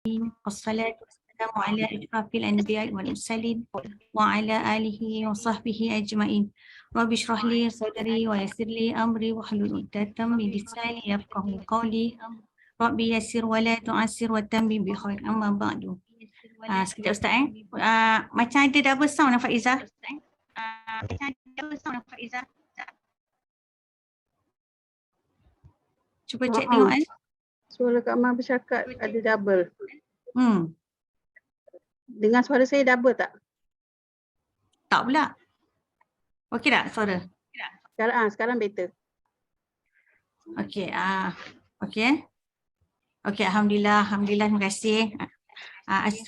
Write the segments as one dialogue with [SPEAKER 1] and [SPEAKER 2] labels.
[SPEAKER 1] والصلاة والسلام على أشرف الأنبياء والمرسلين وعلى آله وصحبه أجمعين. رب اشرح لي صدري ويسر لي أمري واحلل عقدة من لساني يفقهوا قولي. رب يسر ولا تعسر وتمم بخير. أما بعد. Sekejap Ustaz macam ada double sound Faizah. Cuba cek tengok
[SPEAKER 2] Suara Kak Amar bercakap ada double. Dengar suara saya double tak?
[SPEAKER 1] Tak pula. Okey tak suara?
[SPEAKER 2] Sekarang better.
[SPEAKER 1] Okey. Okey. Okey, alhamdulillah, terima kasih.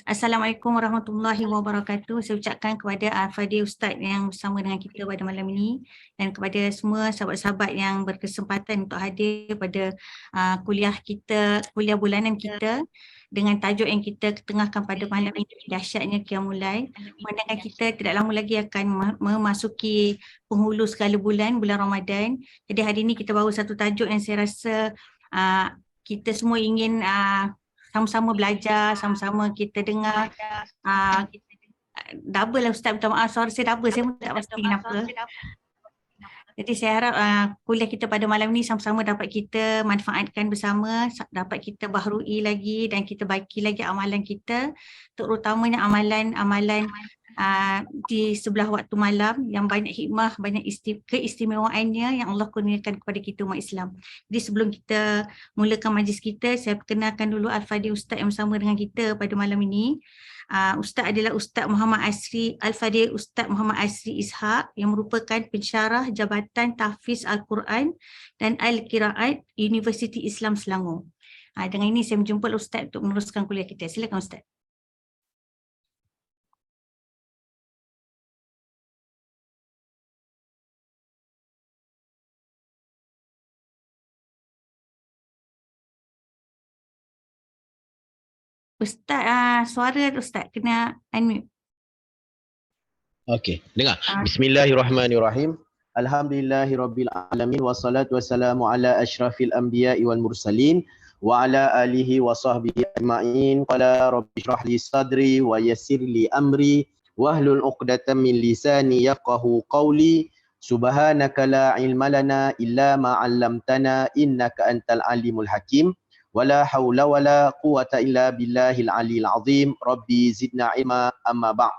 [SPEAKER 1] Assalamualaikum warahmatullahi wabarakatuh. Saya ucapkan kepada Al-Fadhil Ustaz yang bersama dengan kita pada malam ini dan kepada semua sahabat-sahabat yang berkesempatan untuk hadir pada kuliah bulanan kita dengan tajuk yang kita ketengahkan pada malam ini, dahsyatnya Qiyamul Lail. Pandangan kita tidak lama lagi akan memasuki penghulu segala bulan Ramadan. Jadi hari ini kita bawa satu tajuk yang saya rasa kita semua ingin sama-sama belajar, sama-sama kita dengar. Double lah Ustaz, minta maaf suara saya double, saya pun tak pasti kenapa. Jadi saya harap kuliah kita pada malam ni sama-sama dapat kita manfaatkan bersama, dapat kita baharui lagi dan kita baiki lagi amalan kita, terutamanya amalan-amalan di sebelah waktu malam yang banyak hikmah, banyak keistimewaannya yang Allah kurniakan kepada kita umat Islam. Jadi sebelum kita mulakan majlis kita, saya perkenalkan dulu Al-Fadhil Ustaz yang bersama dengan kita pada malam ini. Ustaz adalah Ustaz Muhammad Asri, Al-Fadhil Ustaz Muhammad Asri Ishaq yang merupakan pensyarah Jabatan Tahfiz Al-Quran dan Al-Qiraat Universiti Islam Selangor. Dengan ini saya menjemput Ustaz untuk meneruskan kuliah kita. Silakan Ustaz. Ustaz, suara Ustaz kena unmute.
[SPEAKER 3] Okey, dengar. Bismillahirrahmanirrahim. Alhamdulillahirabbil alamin wassalatu wassalamu ala asyrafil anbiya'i wal mursalin wa ala alihi wa sahbihi ajma'in. Qala rabbi shrah li sadri wa yassir li amri wahlul 'uqdatam min lisani yafqahu qawli. Subhanaka la ilma lana illa ma 'allamtana innaka antal alimul hakim. Wala haula wala quwata illa billahil aliyil azim. Rabbi zidna ilma amma ba'd.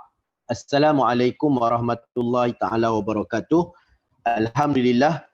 [SPEAKER 3] Assalamualaikum warahmatullahi taala wabarakatuh. Alhamdulillah,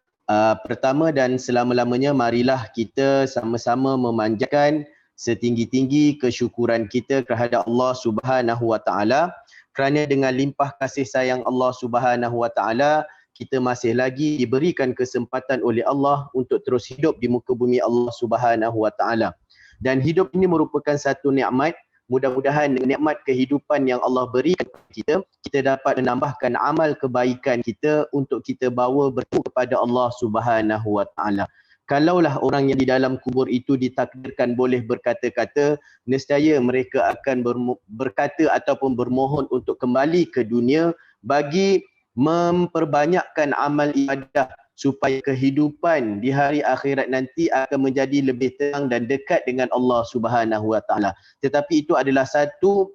[SPEAKER 3] pertama dan selama-lamanya marilah kita sama-sama memanjatkan setinggi-tinggi kesyukuran kita terhadap Allah Subhanahu wa taala, kerana dengan limpah kasih sayang Allah Subhanahu wa taala kita masih lagi diberikan kesempatan oleh Allah untuk terus hidup di muka bumi Allah Subhanahu wa taala. Dan hidup ini merupakan satu nikmat. Mudah-mudahan dengan nikmat kehidupan yang Allah berikan kepada kita dapat menambahkan amal kebaikan kita untuk kita bawa bertemu kepada Allah Subhanahu wa taala. Kalaulah orang yang di dalam kubur itu ditakdirkan boleh berkata-kata, nescaya mereka akan berkata ataupun bermohon untuk kembali ke dunia bagi memperbanyakkan amal ibadah supaya kehidupan di hari akhirat nanti akan menjadi lebih tenang dan dekat dengan Allah Subhanahu wa taala. Tetapi itu adalah satu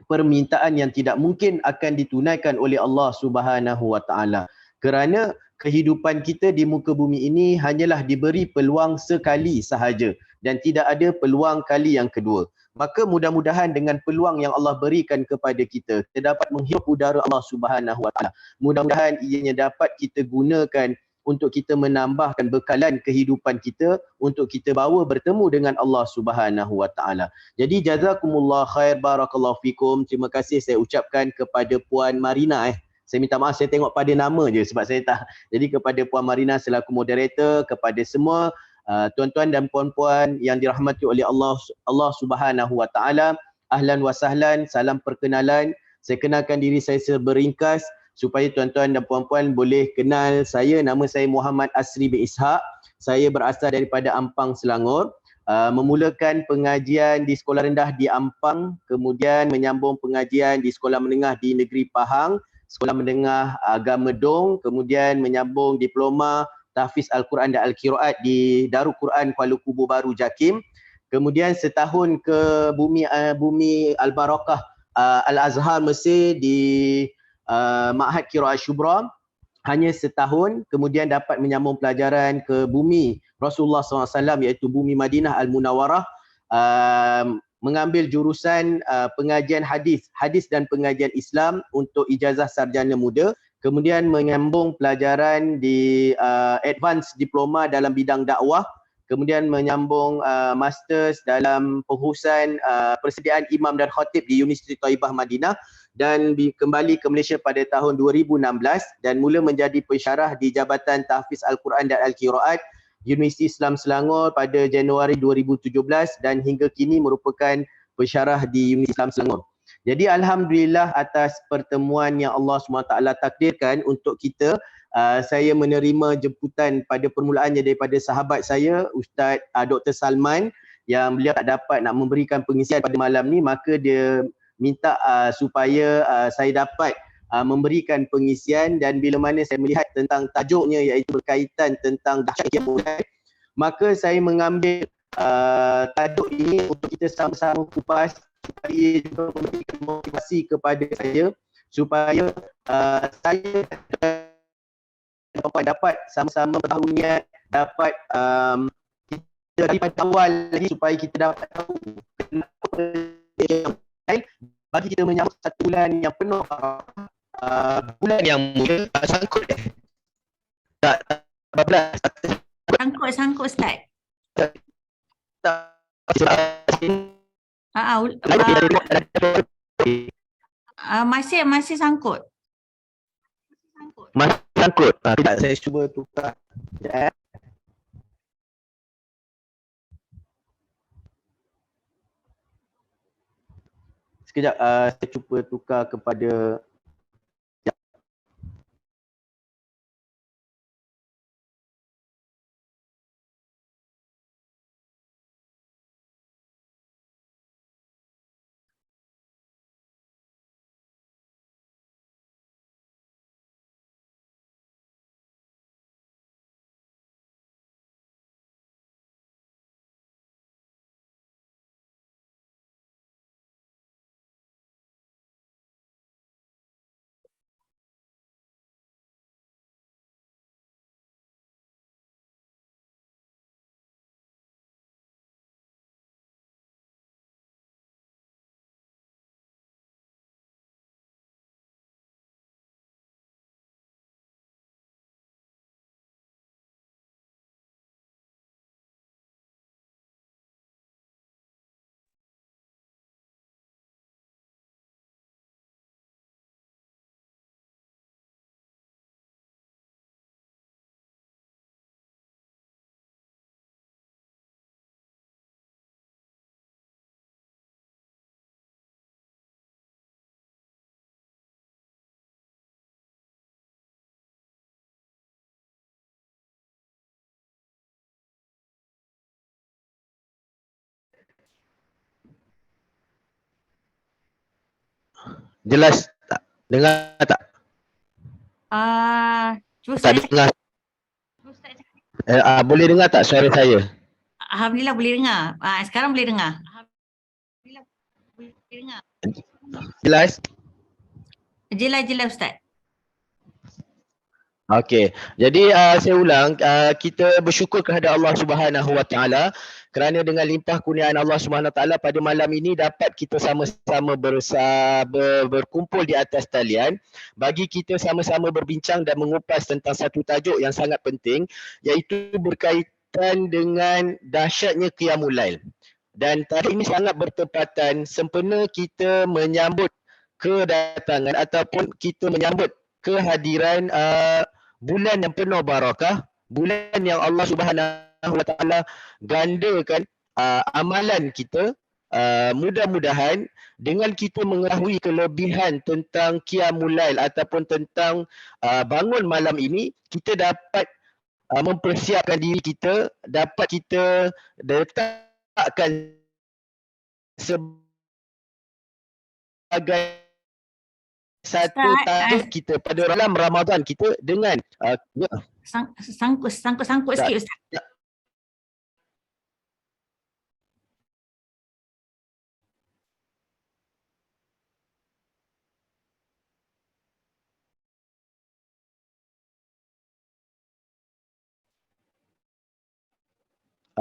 [SPEAKER 3] permintaan yang tidak mungkin akan ditunaikan oleh Allah Subhanahu wa taala. Kerana kehidupan kita di muka bumi ini hanyalah diberi peluang sekali sahaja dan tidak ada peluang kali yang kedua. Maka mudah-mudahan dengan peluang yang Allah berikan kepada kita, kita dapat menghirup udara Allah Subhanahu wa taala. Mudah-mudahan ianya dapat kita gunakan untuk kita menambahkan bekalan kehidupan kita untuk kita bawa bertemu dengan Allah Subhanahu wa taala. Jadi jazakumullah khair, barakallahu fikum. Terima kasih saya ucapkan kepada Puan Marina. Saya minta maaf, saya tengok pada nama je sebab saya tak. Jadi kepada Puan Marina selaku moderator, kepada semua tuan-tuan dan puan-puan yang dirahmati oleh Allah Subhanahu wa taala, ahlan wa sahlan, salam perkenalan. Saya kenalkan diri saya seberingkas supaya tuan-tuan dan puan-puan boleh kenal saya. Nama saya Muhammad Asri bin Ishaq. Saya berasal daripada Ampang, Selangor. Memulakan pengajian di sekolah rendah di Ampang, kemudian menyambung pengajian di sekolah menengah di Negeri Pahang, sekolah menengah Agama Dong, kemudian menyambung diploma Tahfiz Al-Quran dan Al-Qiraat di Darul Quran Kuala Kubu Baru, Jakim. Kemudian setahun ke bumi Al-Barakah Al-Azhar Mesir di Ma'had Qiraat Syubra, hanya setahun. Kemudian dapat menyambung pelajaran ke bumi Rasulullah SAW iaitu bumi Madinah Al-Munawwarah, mengambil jurusan pengajian hadis dan pengajian Islam untuk ijazah sarjana muda. Kemudian menyambung pelajaran di advance diploma dalam bidang dakwah. Kemudian menyambung masters dalam pengkhususan persediaan imam dan khatib di Universiti Thaibah Madinah, dan kembali ke Malaysia pada tahun 2016 dan mula menjadi pensyarah di Jabatan Tahfiz Al-Quran dan Al-Qiraat Universiti Islam Selangor pada Januari 2017 dan hingga kini merupakan pensyarah di Universiti Islam Selangor. Jadi alhamdulillah atas pertemuan yang Allah SWT takdirkan untuk kita, saya menerima jemputan pada permulaannya daripada sahabat saya Ustaz Dr. Salman, yang beliau tak dapat nak memberikan pengisian pada malam ni, maka dia minta supaya saya dapat memberikan pengisian. Dan bila mana saya melihat tentang tajuknya iaitu berkaitan tentang dahsyat qiyamul, maka saya mengambil tajuk ini untuk kita sama-sama kupas supaya juga memberikan motivasi kepada saya supaya saya dapat sama-sama bertahunya, dapat kita daripada awal lagi supaya kita dapat tahu kenapa bagi kita menyambut satu bulan yang penuh bulan yang mulia. Sangkut tak 14
[SPEAKER 1] Sangkut Ustaz. Masih sangkut.
[SPEAKER 3] Masih sangkut. Tidak, saya cuba tukar. Sekejap, saya cuba tukar kepada jelas tak? Dengar tak?
[SPEAKER 1] Cuba
[SPEAKER 3] Tak
[SPEAKER 1] saya
[SPEAKER 3] dengar. Boleh dengar tak suara saya?
[SPEAKER 1] Alhamdulillah boleh dengar. Sekarang boleh dengar.
[SPEAKER 3] Jelas?
[SPEAKER 1] Jelas Ustaz.
[SPEAKER 3] Okey. Jadi saya ulang, kita bersyukur kepada Allah Subhanahu Wa Taala kerana dengan limpah kurniaan Allah Subhanahu Wa Taala pada malam ini dapat kita sama-sama berkumpul di atas talian bagi kita sama-sama berbincang dan mengupas tentang satu tajuk yang sangat penting, iaitu berkaitan dengan dahsyatnya Qiyamul Lail. Dan tajuk ini sangat bertepatan sempena kita menyambut kedatangan ataupun kita menyambut kehadiran bulan yang penuh barakah, bulan yang Allah Subhanahu Wa Taala gandakan amalan kita. Mudah-mudahan dengan kita mengetahui kelebihan tentang Qiyamul Lail ataupun tentang bangun malam ini, kita dapat mempersiapkan diri kita, dapat kita letakkan sebagai satu tajuk kita pada dalam Ramadan kita dengan
[SPEAKER 1] Sangkut sikit Ustaz.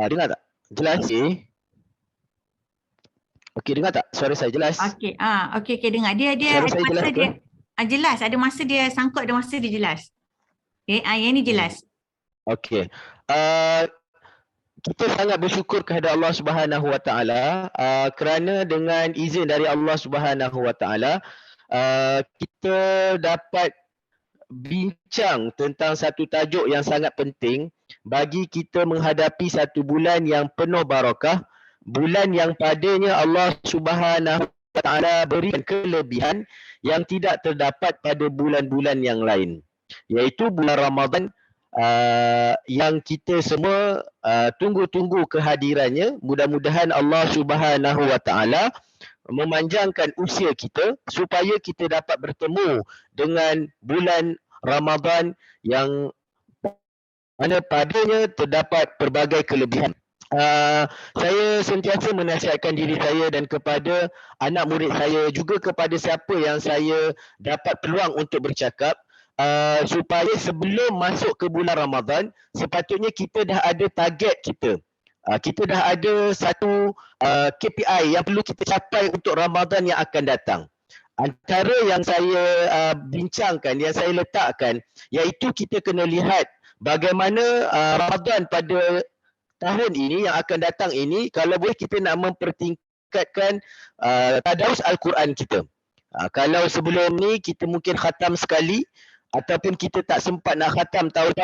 [SPEAKER 3] Dengar tak? Jelas? Okey, dengar tak? Suara saya jelas?
[SPEAKER 1] Okey, okey dengar. Dia
[SPEAKER 3] Suara
[SPEAKER 1] ada
[SPEAKER 3] saya jelas
[SPEAKER 1] masa
[SPEAKER 3] ke?
[SPEAKER 1] dia jelas, ada masa dia sangkut, ada masa dia jelas. Okey, yang ni jelas.
[SPEAKER 3] Okey. Kita sangat bersyukur kepada Allah Subhanahu Wa Taala kerana dengan izin dari Allah Subhanahu Wa Taala kita dapat bincang tentang satu tajuk yang sangat penting bagi kita menghadapi satu bulan yang penuh barakah, bulan yang padanya Allah Subhanahu Wa Taala berikan kelebihan yang tidak terdapat pada bulan-bulan yang lain, iaitu bulan Ramadan yang kita semua tunggu-tunggu kehadirannya. Mudah-mudahan Allah Subhanahu Wa Taala memanjangkan usia kita supaya kita dapat bertemu dengan bulan Ramadan yang mana padanya terdapat pelbagai kelebihan. Saya sentiasa menasihatkan diri saya dan kepada anak murid saya, juga kepada siapa yang saya dapat peluang untuk bercakap, supaya sebelum masuk ke bulan Ramadan sepatutnya kita dah ada target kita. Kita dah ada satu KPI yang perlu kita capai untuk Ramadan yang akan datang. Antara yang saya bincangkan, yang saya letakkan, iaitu kita kena lihat bagaimana Ramadan pada tahun ini yang akan datang ini, kalau boleh kita nak mempertingkatkan tadarus Al-Quran kita. Kalau sebelum ni kita mungkin khatam sekali, ataupun kita tak sempat nak khatam tahun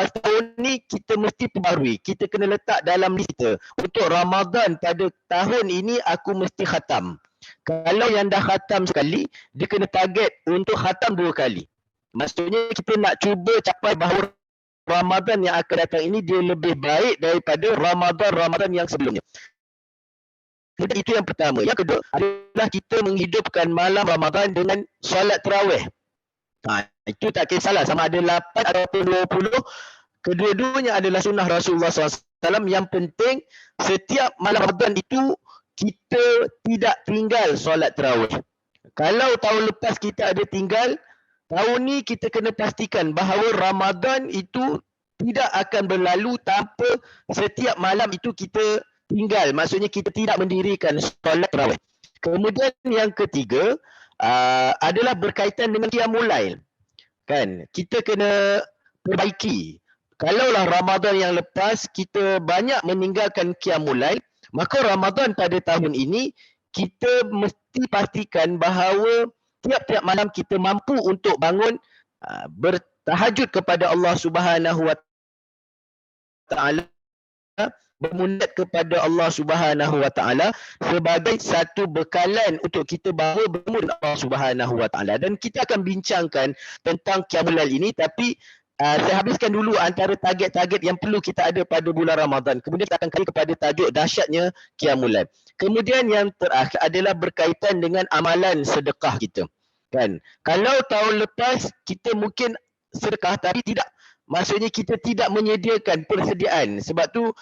[SPEAKER 3] ni, kita mesti perbarui. Kita kena letak dalam list kita. Untuk Ramadan pada tahun ini aku mesti khatam. Kalau yang dah khatam sekali, dia kena target untuk khatam 2 kali. Maksudnya kita nak cuba capai bahawa Ramadan yang akan datang ini dia lebih baik daripada Ramadan yang sebelumnya. Itu yang pertama. Yang kedua adalah kita menghidupkan malam Ramadan dengan solat tarawih. Itu tak kisahlah sama ada 8 ataupun 20, kedua-duanya adalah sunnah Rasulullah SAW. Yang penting setiap malam Ramadan itu kita tidak tinggal solat tarawih. Kalau tahun lepas kita ada tinggal, tahun ni kita kena pastikan bahawa Ramadan itu tidak akan berlalu tanpa setiap malam itu kita tinggal. Maksudnya kita tidak mendirikan solat tarawih. Kemudian yang ketiga adalah berkaitan dengan qiyamul lail. Kan? Kita kena perbaiki. Kalaulah Ramadan yang lepas kita banyak meninggalkan qiyamul lail, maka Ramadan pada tahun ini kita mesti pastikan bahawa tiap-tiap malam kita mampu untuk bangun bertahajud kepada Allah Subhanahu Wa Taala, bermunajat kepada Allah Subhanahu Wa Taala sebagai satu bekalan untuk kita bahawa bertemu dengan Allah Subhanahu Wa Taala. Dan kita akan bincangkan tentang qiyamul lail ini, tapi saya habiskan dulu antara target-target yang perlu kita ada pada bulan Ramadan. Kemudian kita akan kali kepada tajuk dahsyatnya qiyamul lail. Kemudian yang terakhir adalah berkaitan dengan amalan sedekah kita. Kan? Kalau tahun lepas kita mungkin sedekah tapi tidak, maksudnya kita tidak menyediakan persediaan. Sebab tu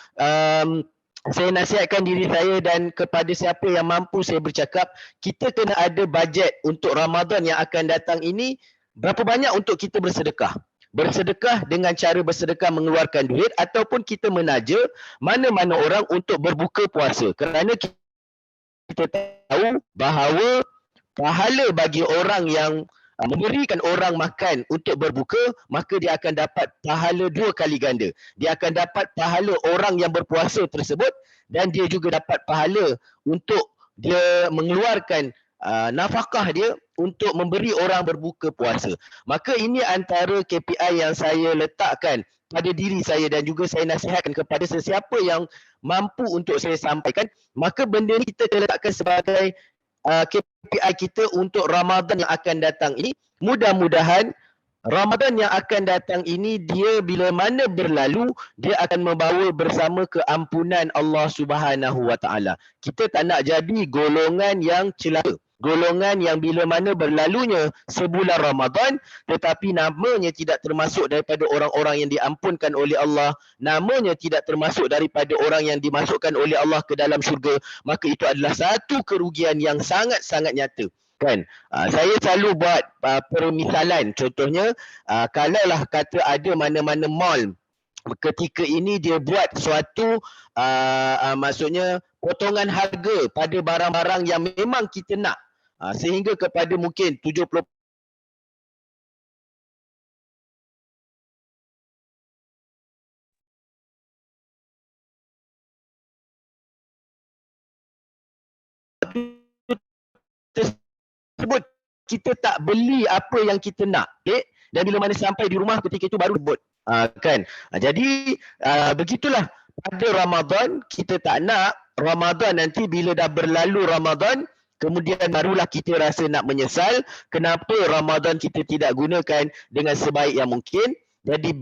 [SPEAKER 3] saya nasihatkan diri saya dan kepada siapa yang mampu saya bercakap, kita kena ada bajet untuk Ramadan yang akan datang ini. Berapa banyak untuk kita bersedekah? Bersedekah dengan cara bersedekah mengeluarkan duit, ataupun kita menaja mana-mana orang untuk berbuka puasa. Kerana kita tahu bahawa pahala bagi orang yang memberikan orang makan untuk berbuka, maka dia akan dapat pahala 2 kali ganda. Dia akan dapat pahala orang yang berpuasa tersebut, dan dia juga dapat pahala untuk dia mengeluarkan nafkah dia untuk memberi orang berbuka puasa. Maka ini antara KPI yang saya letakkan pada diri saya dan juga saya nasihatkan kepada sesiapa yang mampu untuk saya sampaikan. Maka benda ni kita letakkan sebagai KPI kita untuk Ramadan yang akan datang ini. Mudah-mudahan Ramadan yang akan datang ini, dia bila mana berlalu, dia akan membawa bersama keampunan Allah Subhanahu Wa Taala. Kita tak nak jadi golongan yang celaka, golongan yang bila mana berlalunya sebulan Ramadan tetapi namanya tidak termasuk daripada orang-orang yang diampunkan oleh Allah, namanya tidak termasuk daripada orang yang dimasukkan oleh Allah ke dalam syurga. Maka itu adalah satu kerugian yang sangat-sangat nyata. Kan? Saya selalu buat permisalan. Contohnya, kalaulah kata ada mana-mana mall ketika ini dia buat suatu maksudnya potongan harga pada barang-barang yang memang kita nak, sehingga kepada mungkin 70% tersebut kita tak beli apa yang kita nak, okay? Dan bila mana sampai di rumah ketika itu baru sebut, kan? Jadi begitulah pada Ramadan. Kita tak nak Ramadan nanti bila dah berlalu Ramadan, kemudian barulah kita rasa nak menyesal kenapa Ramadan kita tidak gunakan dengan sebaik yang mungkin. Jadi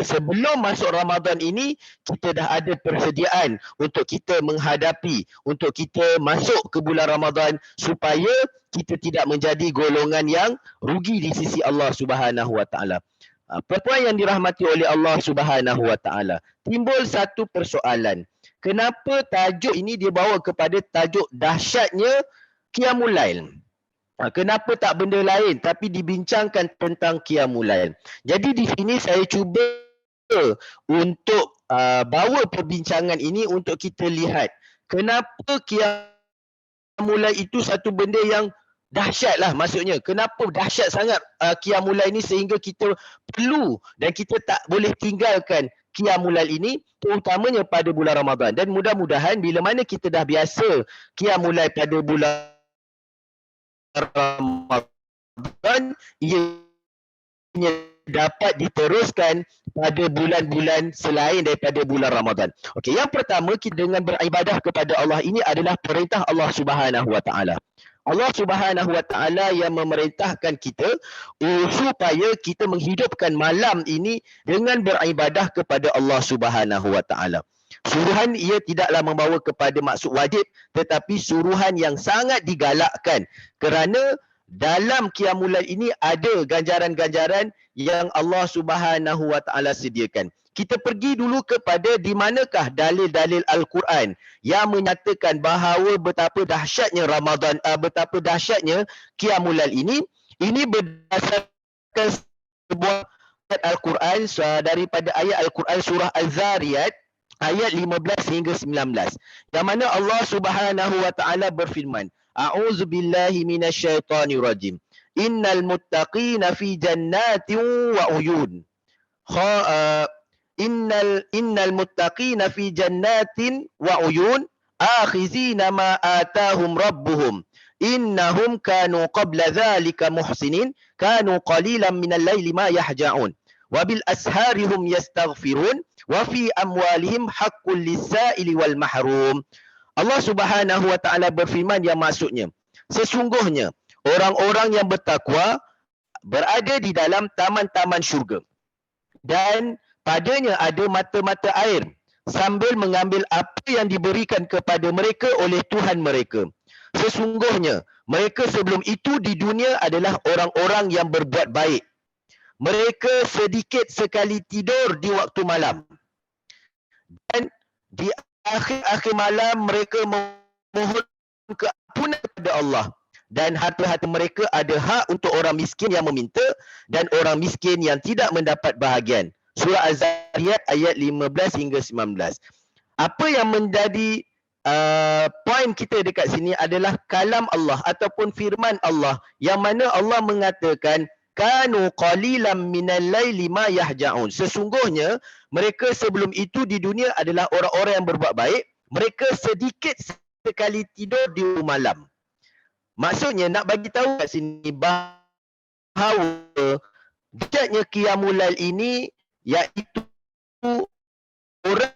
[SPEAKER 3] sebelum masuk Ramadan ini, kita dah ada persediaan untuk kita menghadapi, untuk kita masuk ke bulan Ramadan supaya kita tidak menjadi golongan yang rugi di sisi Allah Subhanahu Wa Taala. Perempuan yang dirahmati oleh Allah Subhanahu Wa Taala, timbul satu persoalan. Kenapa tajuk ini dia bawa kepada tajuk dahsyatnya Qiyamul Lail? Kenapa tak benda lain tapi dibincangkan tentang Qiyamul Lail? Jadi di sini saya cuba untuk bawa perbincangan ini untuk kita lihat kenapa Qiyamul Lail itu satu benda yang dahsyat lah, maksudnya kenapa dahsyat sangat Qiyamul Lail ini sehingga kita perlu dan kita tak boleh tinggalkan Qiyamul Lail ini, terutamanya pada bulan Ramadan. Dan mudah-mudahan bila mana kita dah biasa Qiyamul Lail pada bulan Ramadan, ianya dapat diteruskan pada bulan-bulan selain daripada bulan Ramadan. Okey, yang pertama, kita dengan beribadah kepada Allah ini adalah perintah Allah Subhanahu Wa Taala. Allah Subhanahu Wa Taala yang memerintahkan kita supaya kita menghidupkan malam ini dengan beribadah kepada Allah Subhanahu Wa Taala. Suruhan ia tidaklah membawa kepada maksud wajib, tetapi suruhan yang sangat digalakkan kerana dalam Qiyamul Lail ini ada ganjaran-ganjaran yang Allah Subhanahu Wa Taala sediakan. Kita pergi dulu kepada di manakah dalil-dalil Al-Quran yang menyatakan bahawa betapa dahsyatnya Ramadan, betapa dahsyatnya Qiyamul Lail ini. Ini berdasarkan sebuah ayat Al-Quran daripada ayat Al-Quran surah Al-Zariyat ayat 15 hingga 19. Yang mana Allah Subhanahu Wa Taala berfirman, A'udzu billahi minasyaitonir rajim. Innal muttaqina fi jannatin wa uyun. Innal muttaqina fi jannatin wa uyun akhizina ma atahum rabbuhum. Innahum kanu qabla dhalika muhsinin kanu qalilan minal laili ma yahja'un. Wabil asharihum yastaghfirun wa fi amwalihim haqqul lis-sa'ili wal mahrum. Allah Subhanahu Wa Taala berfirman yang maksudnya, sesungguhnya orang-orang yang bertakwa berada di dalam taman-taman syurga dan padanya ada mata-mata air sambil mengambil apa yang diberikan kepada mereka oleh Tuhan mereka. Sesungguhnya mereka sebelum itu di dunia adalah orang-orang yang berbuat baik. Mereka sedikit sekali tidur di waktu malam. Dan di akhir-akhir malam mereka memohon keampunan kepada Allah. Dan harta-harta mereka ada hak untuk orang miskin yang meminta dan orang miskin yang tidak mendapat bahagian. Surah Az-Zariyat ayat 15 hingga 19. Apa yang menjadi poin kita dekat sini adalah kalam Allah ataupun firman Allah yang mana Allah mengatakan kanu qalilan minal laili ma yahja'un. Sesungguhnya mereka sebelum itu di dunia adalah orang-orang yang berbuat baik. Mereka sedikit sekali tidur di malam. Maksudnya nak bagi tahu kat sini bahawa dahsyatnya Qiyamul Lail ini iaitu orang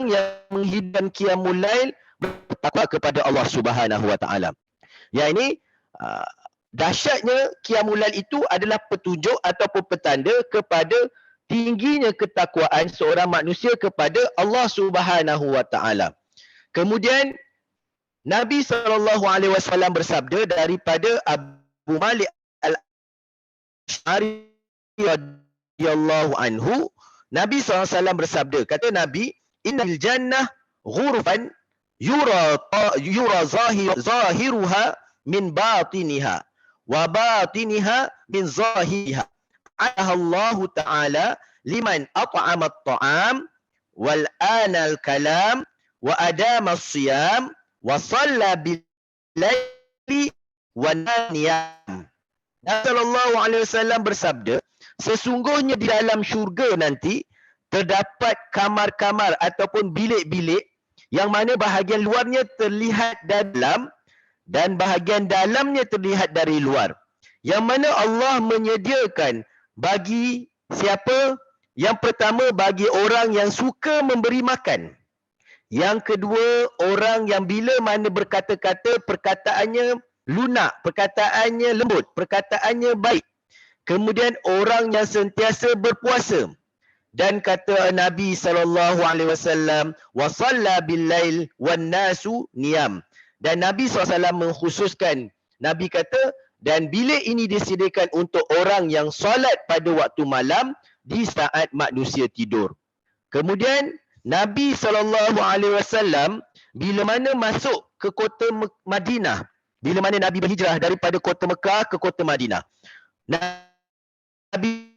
[SPEAKER 3] yang menghidupkan Qiyamul Lail bertakwa kepada Allah Subhanahu Wa Taala. Yang ini dahsyatnya Qiyamul Lail itu adalah petunjuk ataupun petanda kepada tingginya ketakwaan seorang manusia kepada Allah Subhanahu Wa Taala. Kemudian Nabi SAW bersabda daripada Abu Malik Al-Ash'ari radhiyallahu anhu, Nabi SAW bersabda, kata Nabi, innal jannah ghurfan yura zahiruha min batiniha wa batiniha min zahiriha. Allah Ta'ala liman at'ama at-ta'am wal anal kalam wa adama as-siyam wa shalla bil-laili wa niyam. Nabi sallallahu alaihi wasallam bersabda, sesungguhnya di dalam syurga nanti terdapat kamar-kamar ataupun bilik-bilik yang mana bahagian luarnya terlihat dalam dan bahagian dalamnya terlihat dari luar. Yang mana Allah menyediakan bagi siapa? Yang pertama, bagi orang yang suka memberi makan. Yang kedua, orang yang bila mana berkata-kata perkataannya lunak, perkataannya lembut, perkataannya baik. Kemudian orang yang sentiasa berpuasa. Dan kata Nabi SAW, wa shalla bil-lail wan nasu niyam. Dan Nabi SAW mengkhususkan, Nabi kata, dan bilik ini disediakan untuk orang yang solat pada waktu malam di saat manusia tidur. Kemudian Nabi SAW bila mana masuk ke kota Madinah, bila mana Nabi berhijrah daripada kota Mekah ke kota Madinah, Nabi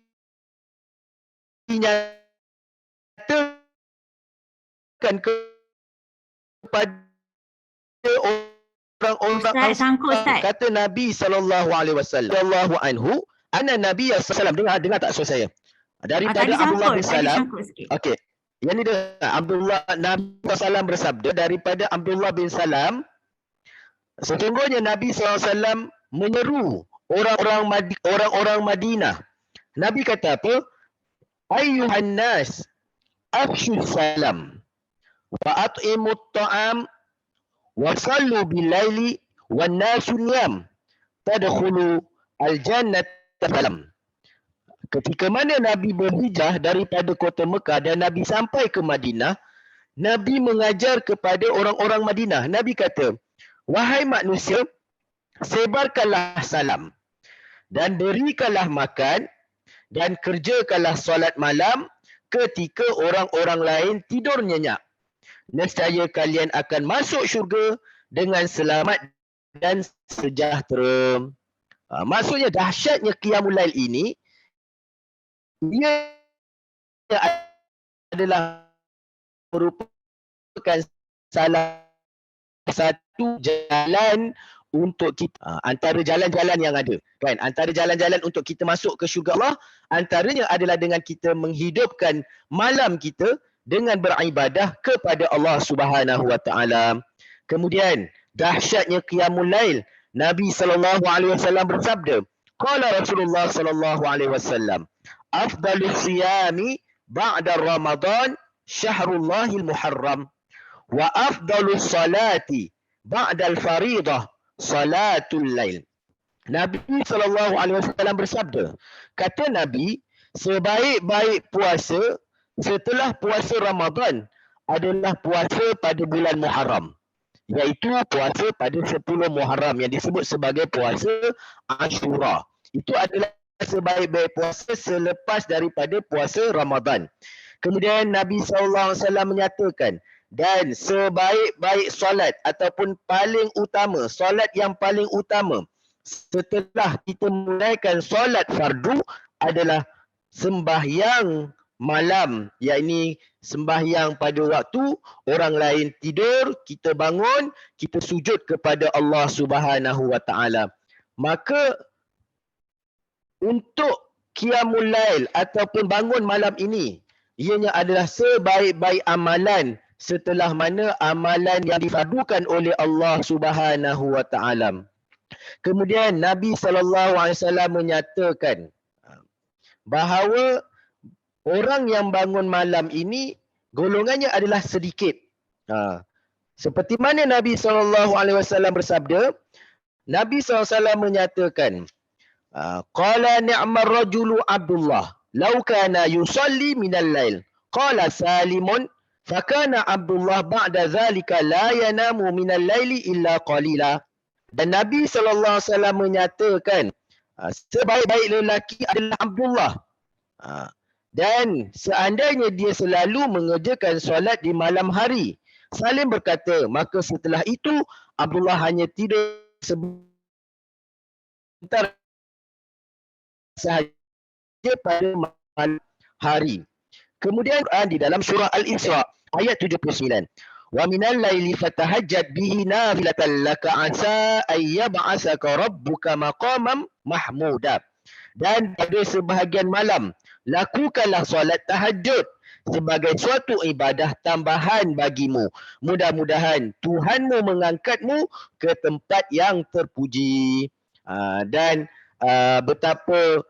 [SPEAKER 3] nyatakan kepada orang-orang
[SPEAKER 1] Ustaz, sangkut Ustaz.
[SPEAKER 3] kata Nabi sallallahu anhu, ana Nabi sallallahu dengar tak suara saya? Daripada
[SPEAKER 1] Tadi
[SPEAKER 3] Abdullah
[SPEAKER 1] sangkut,
[SPEAKER 3] bin
[SPEAKER 1] tadi
[SPEAKER 3] Salam.
[SPEAKER 1] sangkut sikit.
[SPEAKER 3] Okey. Yang ni Nabi SAW bersabda daripada Abdullah bin Salam, sesungguhnya Nabi SAW menyeru orang-orang Madinah. Nabi kata apa? Ayyuhan nas, afshu salam wa at'imut ta'am wa sallu bil-laili wan nasu niyam tadkhulu al-jannata salam. Ketika mana Nabi berhijrah daripada kota Mekah dan Nabi sampai ke Madinah, Nabi mengajar kepada orang-orang Madinah. Nabi kata, wahai manusia, sebarkanlah salam dan berikanlah makan dan kerjakanlah solat malam ketika orang-orang lain tidur nyenyak. Nescaya kalian akan masuk syurga dengan selamat dan sejahtera. Maksudnya dahsyatnya Qiyamul Lail ini, ia adalah merupakan salah satu jalan untuk kita, antara jalan-jalan yang ada, kan? Antara jalan-jalan untuk kita masuk ke syurga Allah, antaranya adalah dengan kita menghidupkan malam kita dengan beribadah kepada Allah Subhanahu wa taala. Kemudian dahsyatnya Qiyamul Lail, Nabi sallallahu alaihi wasallam bersabda, qala Rasulullah sallallahu alaihi wasallam, afdalus siyami ba'da Ramadan syahrullahil muharram wa afdalus salati ba'da al-faridah salatul lail. Nabi SAW bersabda, kata Nabi, sebaik-baik puasa setelah puasa Ramadan adalah puasa pada bulan Muharram, iaitu puasa pada 10 Muharram yang disebut sebagai puasa Ashura. Itu adalah sebaik-baik puasa selepas daripada puasa Ramadan. Kemudian Nabi SAW menyatakan, dan sebaik-baik solat ataupun paling utama, solat yang paling utama setelah kita menunaikan solat fardu adalah sembahyang malam, yakni sembahyang pada waktu orang lain tidur, kita bangun, kita sujud kepada Allah Subhanahu wa taala. Maka untuk Qiyamul Lail ataupun bangun malam ini, ianya adalah sebaik-baik amalan setelah mana amalan yang difardukan oleh Allah Subhanahu wa taala. Kemudian Nabi SAW menyatakan bahawa orang yang bangun malam ini golongannya adalah sedikit. Seperti mana Nabi SAW bersabda, Nabi SAW menyatakan, qala ni'mar rajulu Abdullah law kana yusalli minal lail qala Salimun fakana Abdullah ba'da zalika la yanamu minal laili illa qalila. Dan Nabi SAW menyatakan sebaik-baik lelaki adalah Abdullah, dan seandainya dia selalu mengerjakan solat di malam hari. Salim berkata, maka setelah itu Abdullah hanya tidur sebentar sahaja pada malam hari. Kemudian Quran di dalam surah Al-Isra ayat 79. Wa minal laili fatahajjat bihi nafilatan laka asa ay yab'asaka rabbuka maqaman mahmuda. Dan pada sebahagian malam lakukanlah solat tahajud sebagai suatu ibadah tambahan bagimu. Mudah-mudahan Tuhanmu mengangkatmu ke tempat yang terpuji. Dan betapa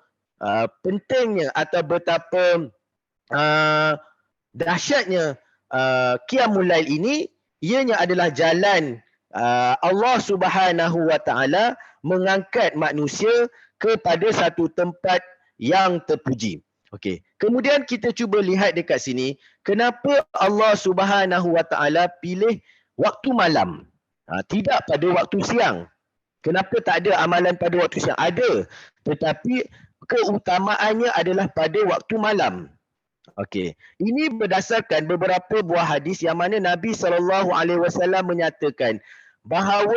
[SPEAKER 3] pentingnya atau betapa dahsyatnya Qiyamul Lail ini, ianya adalah jalan Allah Subhanahu wa taala mengangkat manusia kepada satu tempat yang terpuji. Okey. Kemudian kita cuba lihat dekat sini, kenapa Allah Subhanahu wa taala pilih waktu malam? Tidak pada waktu siang. Kenapa tak ada amalan pada waktu siang? Ada, tetapi keutamaannya adalah pada waktu malam. Okey. Ini berdasarkan beberapa buah hadis yang mana Nabi SAW menyatakan bahawa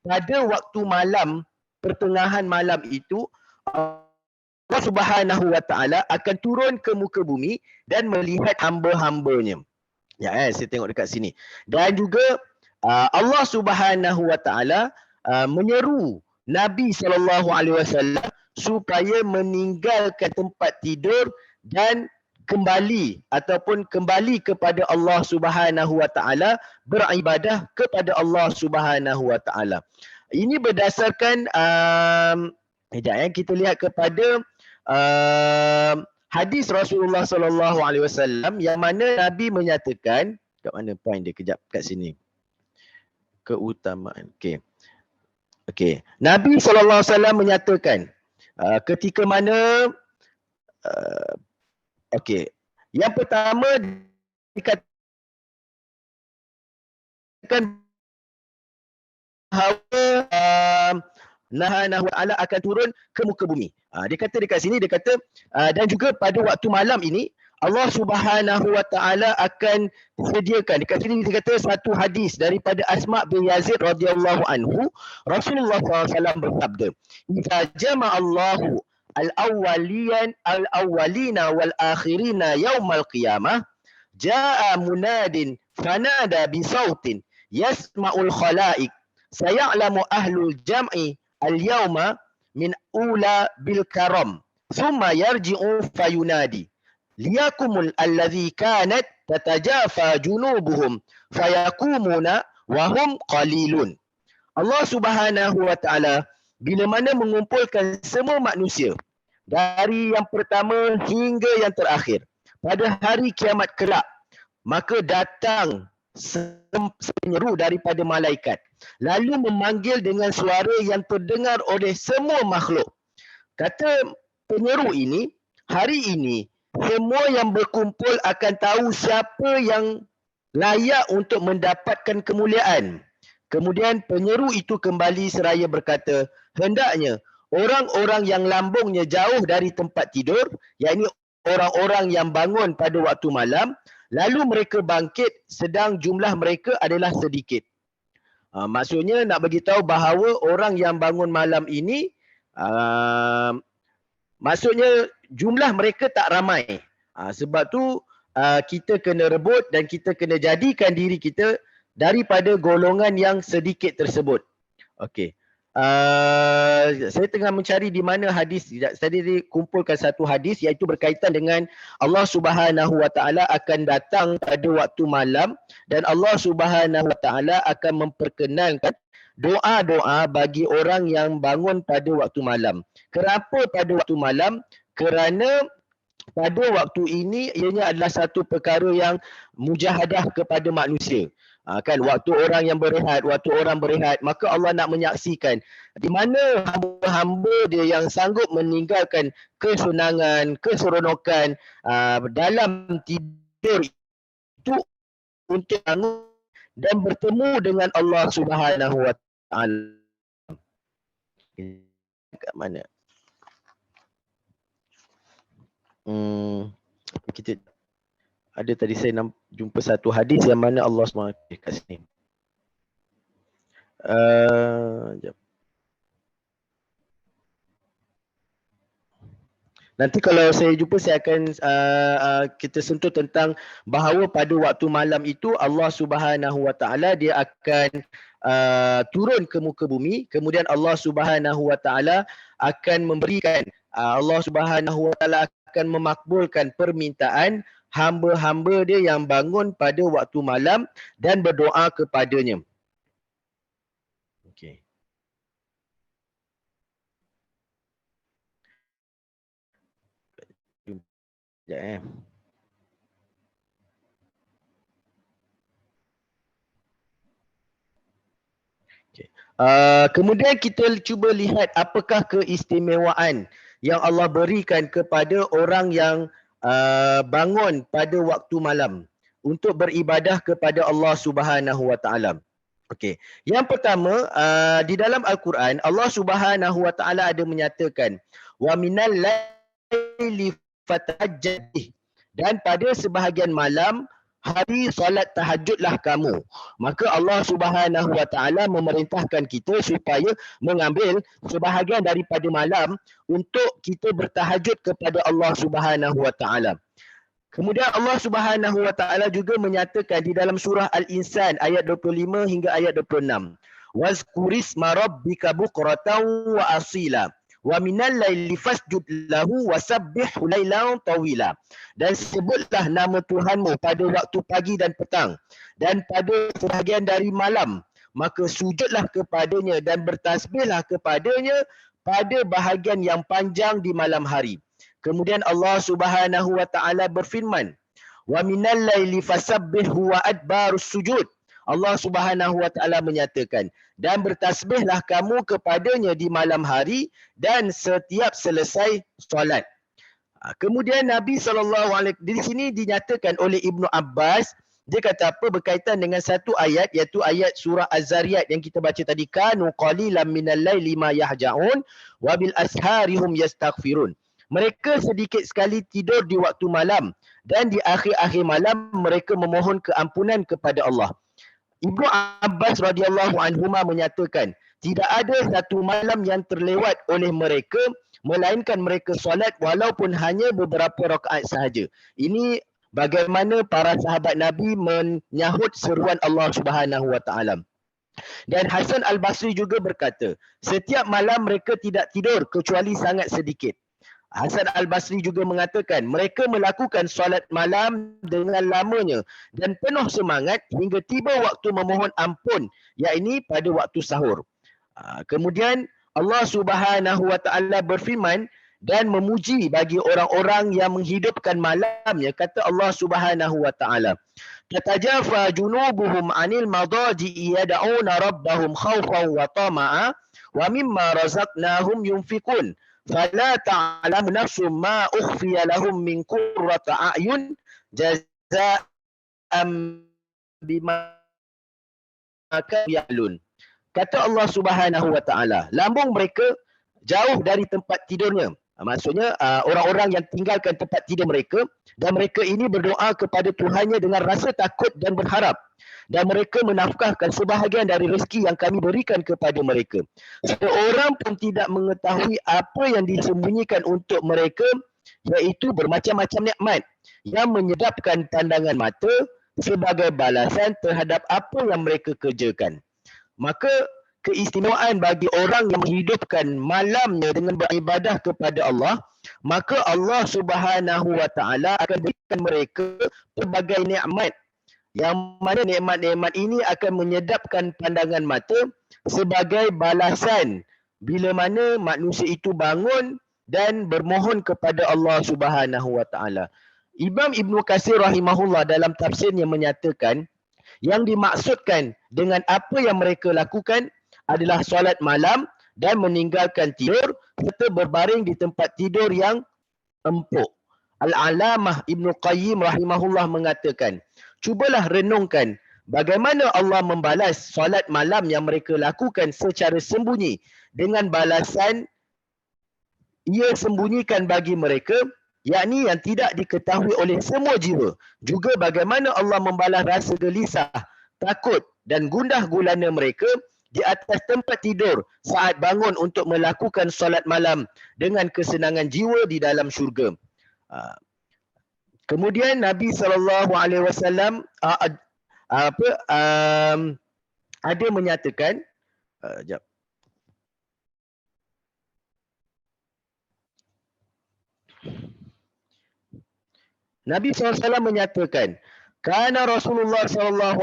[SPEAKER 3] pada waktu malam, pertengahan malam itu, Allah Subhanahu wa taala akan turun ke muka bumi dan melihat hamba-hambanya. Ya, saya tengok dekat sini. Dan juga Allah Subhanahu wa taala menyeru Nabi SAW supaya meninggalkan tempat tidur dan kembali kepada Allah Subhanahu wa taala, beribadah kepada Allah Subhanahu wa taala. Ini berdasarkan kita lihat kepada hadis Rasulullah sallallahu alaihi wasallam yang mana Nabi menyatakan, kat mana point dia kejap kat sini. Keutamaan. Okey. Nabi sallallahu alaihi wasallam menyatakan ketika mana yang pertama dikatakan bahawa Nahanahu ta'ala akan turun ke muka bumi. Dia kata dekat sini, dia kata dan juga pada waktu malam ini Allah Subhanahu wa taala akan sediakan. Dekat sini dia kata satu hadis daripada Asma bin Yazid radhiyallahu anhu, Rasulullah SAW bersabda, "Idza jama'allahu al-awwalina wal-akhirina yaumal qiyamah, jaa munadin fanada bi sautin yasma'ul khalaiq, sayalamu ahlul jam'i al-yawma min ula bil karam, thumma yarji'u fayunadi, liyakumul alladhi kanat tatajafa junubuhum fayakumuna wahum qalilun." Allah Subhanahu wa taala bila mana mengumpulkan semua manusia dari yang pertama hingga yang terakhir pada hari kiamat kelak, maka datang penyeru daripada malaikat lalu memanggil dengan suara yang terdengar oleh semua makhluk. Kata penyeru ini, hari ini semua yang berkumpul akan tahu siapa yang layak untuk mendapatkan kemuliaan. Kemudian penyeru itu kembali seraya berkata, hendaknya orang-orang yang lambungnya jauh dari tempat tidur, yakni orang-orang yang bangun pada waktu malam, lalu mereka bangkit sedang jumlah mereka adalah sedikit. Maksudnya nak bagi tahu bahawa orang yang bangun malam ini maksudnya jumlah mereka tak ramai. Sebab tu kita kena rebut dan kita kena jadikan diri kita daripada golongan yang sedikit tersebut. Okey. Saya tengah mencari di mana hadis. Saya kumpulkan satu hadis iaitu berkaitan dengan Allah Subhanahu wa taala akan datang pada waktu malam dan Allah Subhanahu wa taala akan memperkenankan doa-doa bagi orang yang bangun pada waktu malam. Kenapa pada waktu malam? Kerana pada waktu ini ianya adalah satu perkara yang mujahadah kepada manusia. Kan waktu orang yang berehat, waktu orang berehat, maka Allah nak menyaksikan di mana hamba-hamba dia yang sanggup meninggalkan kesenangan, keseronokan dalam tidur itu untuk bangun dan bertemu dengan Allah Subhanahu wa taala. Kat mana? Kita ada tadi saya jumpa satu hadis yang mana Allah SWT kat sini. Sekejap. Nanti kalau saya jumpa saya akan kita sentuh tentang bahawa pada waktu malam itu Allah Subhanahu Wa Taala dia akan turun ke muka bumi, kemudian Allah Subhanahu Wa Taala akan memberikan Allah Subhanahu Wa Taala akan memakbulkan permintaan hamba-hamba dia yang bangun pada waktu malam dan berdoa kepadanya. Okey. Sekejap kemudian kita cuba lihat apakah keistimewaan yang Allah berikan kepada orang yang bangun pada waktu malam untuk beribadah kepada Allah Subhanahu Wa Taala. Okey. Yang pertama, di dalam Al-Quran Allah Subhanahu Wa Taala ada menyatakan wa minal laili fatahajjad bih, dan pada sebahagian malam hari solat tahajudlah kamu. Maka Allah Subhanahu Wa Taala memerintahkan kita supaya mengambil sebahagian daripada malam untuk kita bertahajud kepada Allah Subhanahu Wa Taala. Kemudian Allah Subhanahu Wa Taala juga menyatakan di dalam surah Al-Insan ayat 25 hingga ayat 26. Wazkurisma rabbika bukratan wa asila wa minal laili fasjud lahu wasabbihhu lailan tawila. Dan sebutlah nama Tuhanmu pada waktu pagi dan petang, dan pada sebahagian dari malam maka sujudlah kepadanya dan bertasbihlah kepadanya pada bahagian yang panjang di malam hari. Kemudian Allah Subhanahu Wa Taala berfirman, wa minal laili fasabbihhu wa adbarus sujud. Allah Subhanahu Wa Taala menyatakan, dan bertasbihlah kamu kepadanya di malam hari dan setiap selesai solat. Kemudian Nabi SAW di sini dinyatakan oleh Ibnu Abbas, dia kata apa berkaitan dengan satu ayat, iaitu ayat surah Az-Zariyat yang kita baca tadi, kanu qalilan minal laili ma yahja'un wa bil asharihum yastaghfirun. Mereka sedikit sekali tidur di waktu malam dan di akhir-akhir malam mereka memohon keampunan kepada Allah. Ibnu Abbas radhiyallahu anhuma menyatakan, tidak ada satu malam yang terlewat oleh mereka melainkan mereka solat walaupun hanya beberapa rakaat sahaja. Ini bagaimana para sahabat Nabi menyahut seruan Allah Subhanahu Wa Taala. Dan Hasan Al-Basri juga berkata, setiap malam mereka tidak tidur kecuali sangat sedikit. Hasan Al-Basri juga mengatakan, mereka melakukan solat malam dengan lamanya dan penuh semangat hingga tiba waktu memohon ampun, yakni pada waktu sahur. Kemudian Allah Subhanahu Wa Taala berfirman dan memuji bagi orang-orang yang menghidupkan malamnya. Kata Allah Subhanahu Wa Taala, tatajafa junubuhum anil madaji'i yad'una rabbahum khawfan wa tama'a wa mimma razaqnahum yunfikun. Fala ta'lamu nafsum ma ukhfiya lahum min qurrati a'yun jazaa'an bima kanu ya'malun. Kata Allah Subhanahu Wa Taala, lambung mereka jauh dari tempat tidurnya. Maksudnya orang-orang yang tinggalkan tempat tidur mereka, dan mereka ini berdoa kepada Tuhannya dengan rasa takut dan berharap, dan mereka menafkahkan sebahagian dari rezeki yang kami berikan kepada mereka. Seorang pun tidak mengetahui apa yang disembunyikan untuk mereka, iaitu bermacam-macam nikmat yang menyedapkan pandangan mata sebagai balasan terhadap apa yang mereka kerjakan. Maka keistimewaan bagi orang yang menghidupkan malamnya dengan beribadah kepada Allah, maka Allah Subhanahu Wa Taala akan berikan mereka pelbagai nikmat, yang mana nikmat-nikmat ini akan menyedapkan pandangan mata sebagai balasan bila mana manusia itu bangun dan bermohon kepada Allah Subhanahu Wa Taala. Imam Ibnu Katsir rahimahullah dalam tafsirnya menyatakan, yang dimaksudkan dengan apa yang mereka lakukan adalah solat malam dan meninggalkan tidur serta berbaring di tempat tidur yang empuk. Al-Alamah Ibnu Qayyim rahimahullah mengatakan, cubalah renungkan bagaimana Allah membalas solat malam yang mereka lakukan secara sembunyi dengan balasan ia sembunyikan bagi mereka, yakni yang tidak diketahui oleh semua jiwa. Juga bagaimana Allah membalas rasa gelisah, takut dan gundah gulana mereka di atas tempat tidur saat bangun untuk melakukan solat malam dengan kesenangan jiwa di dalam syurga. Kemudian Nabi SAW ada menyatakan, Nabi SAW menyatakan, Kana Rasulullah SAW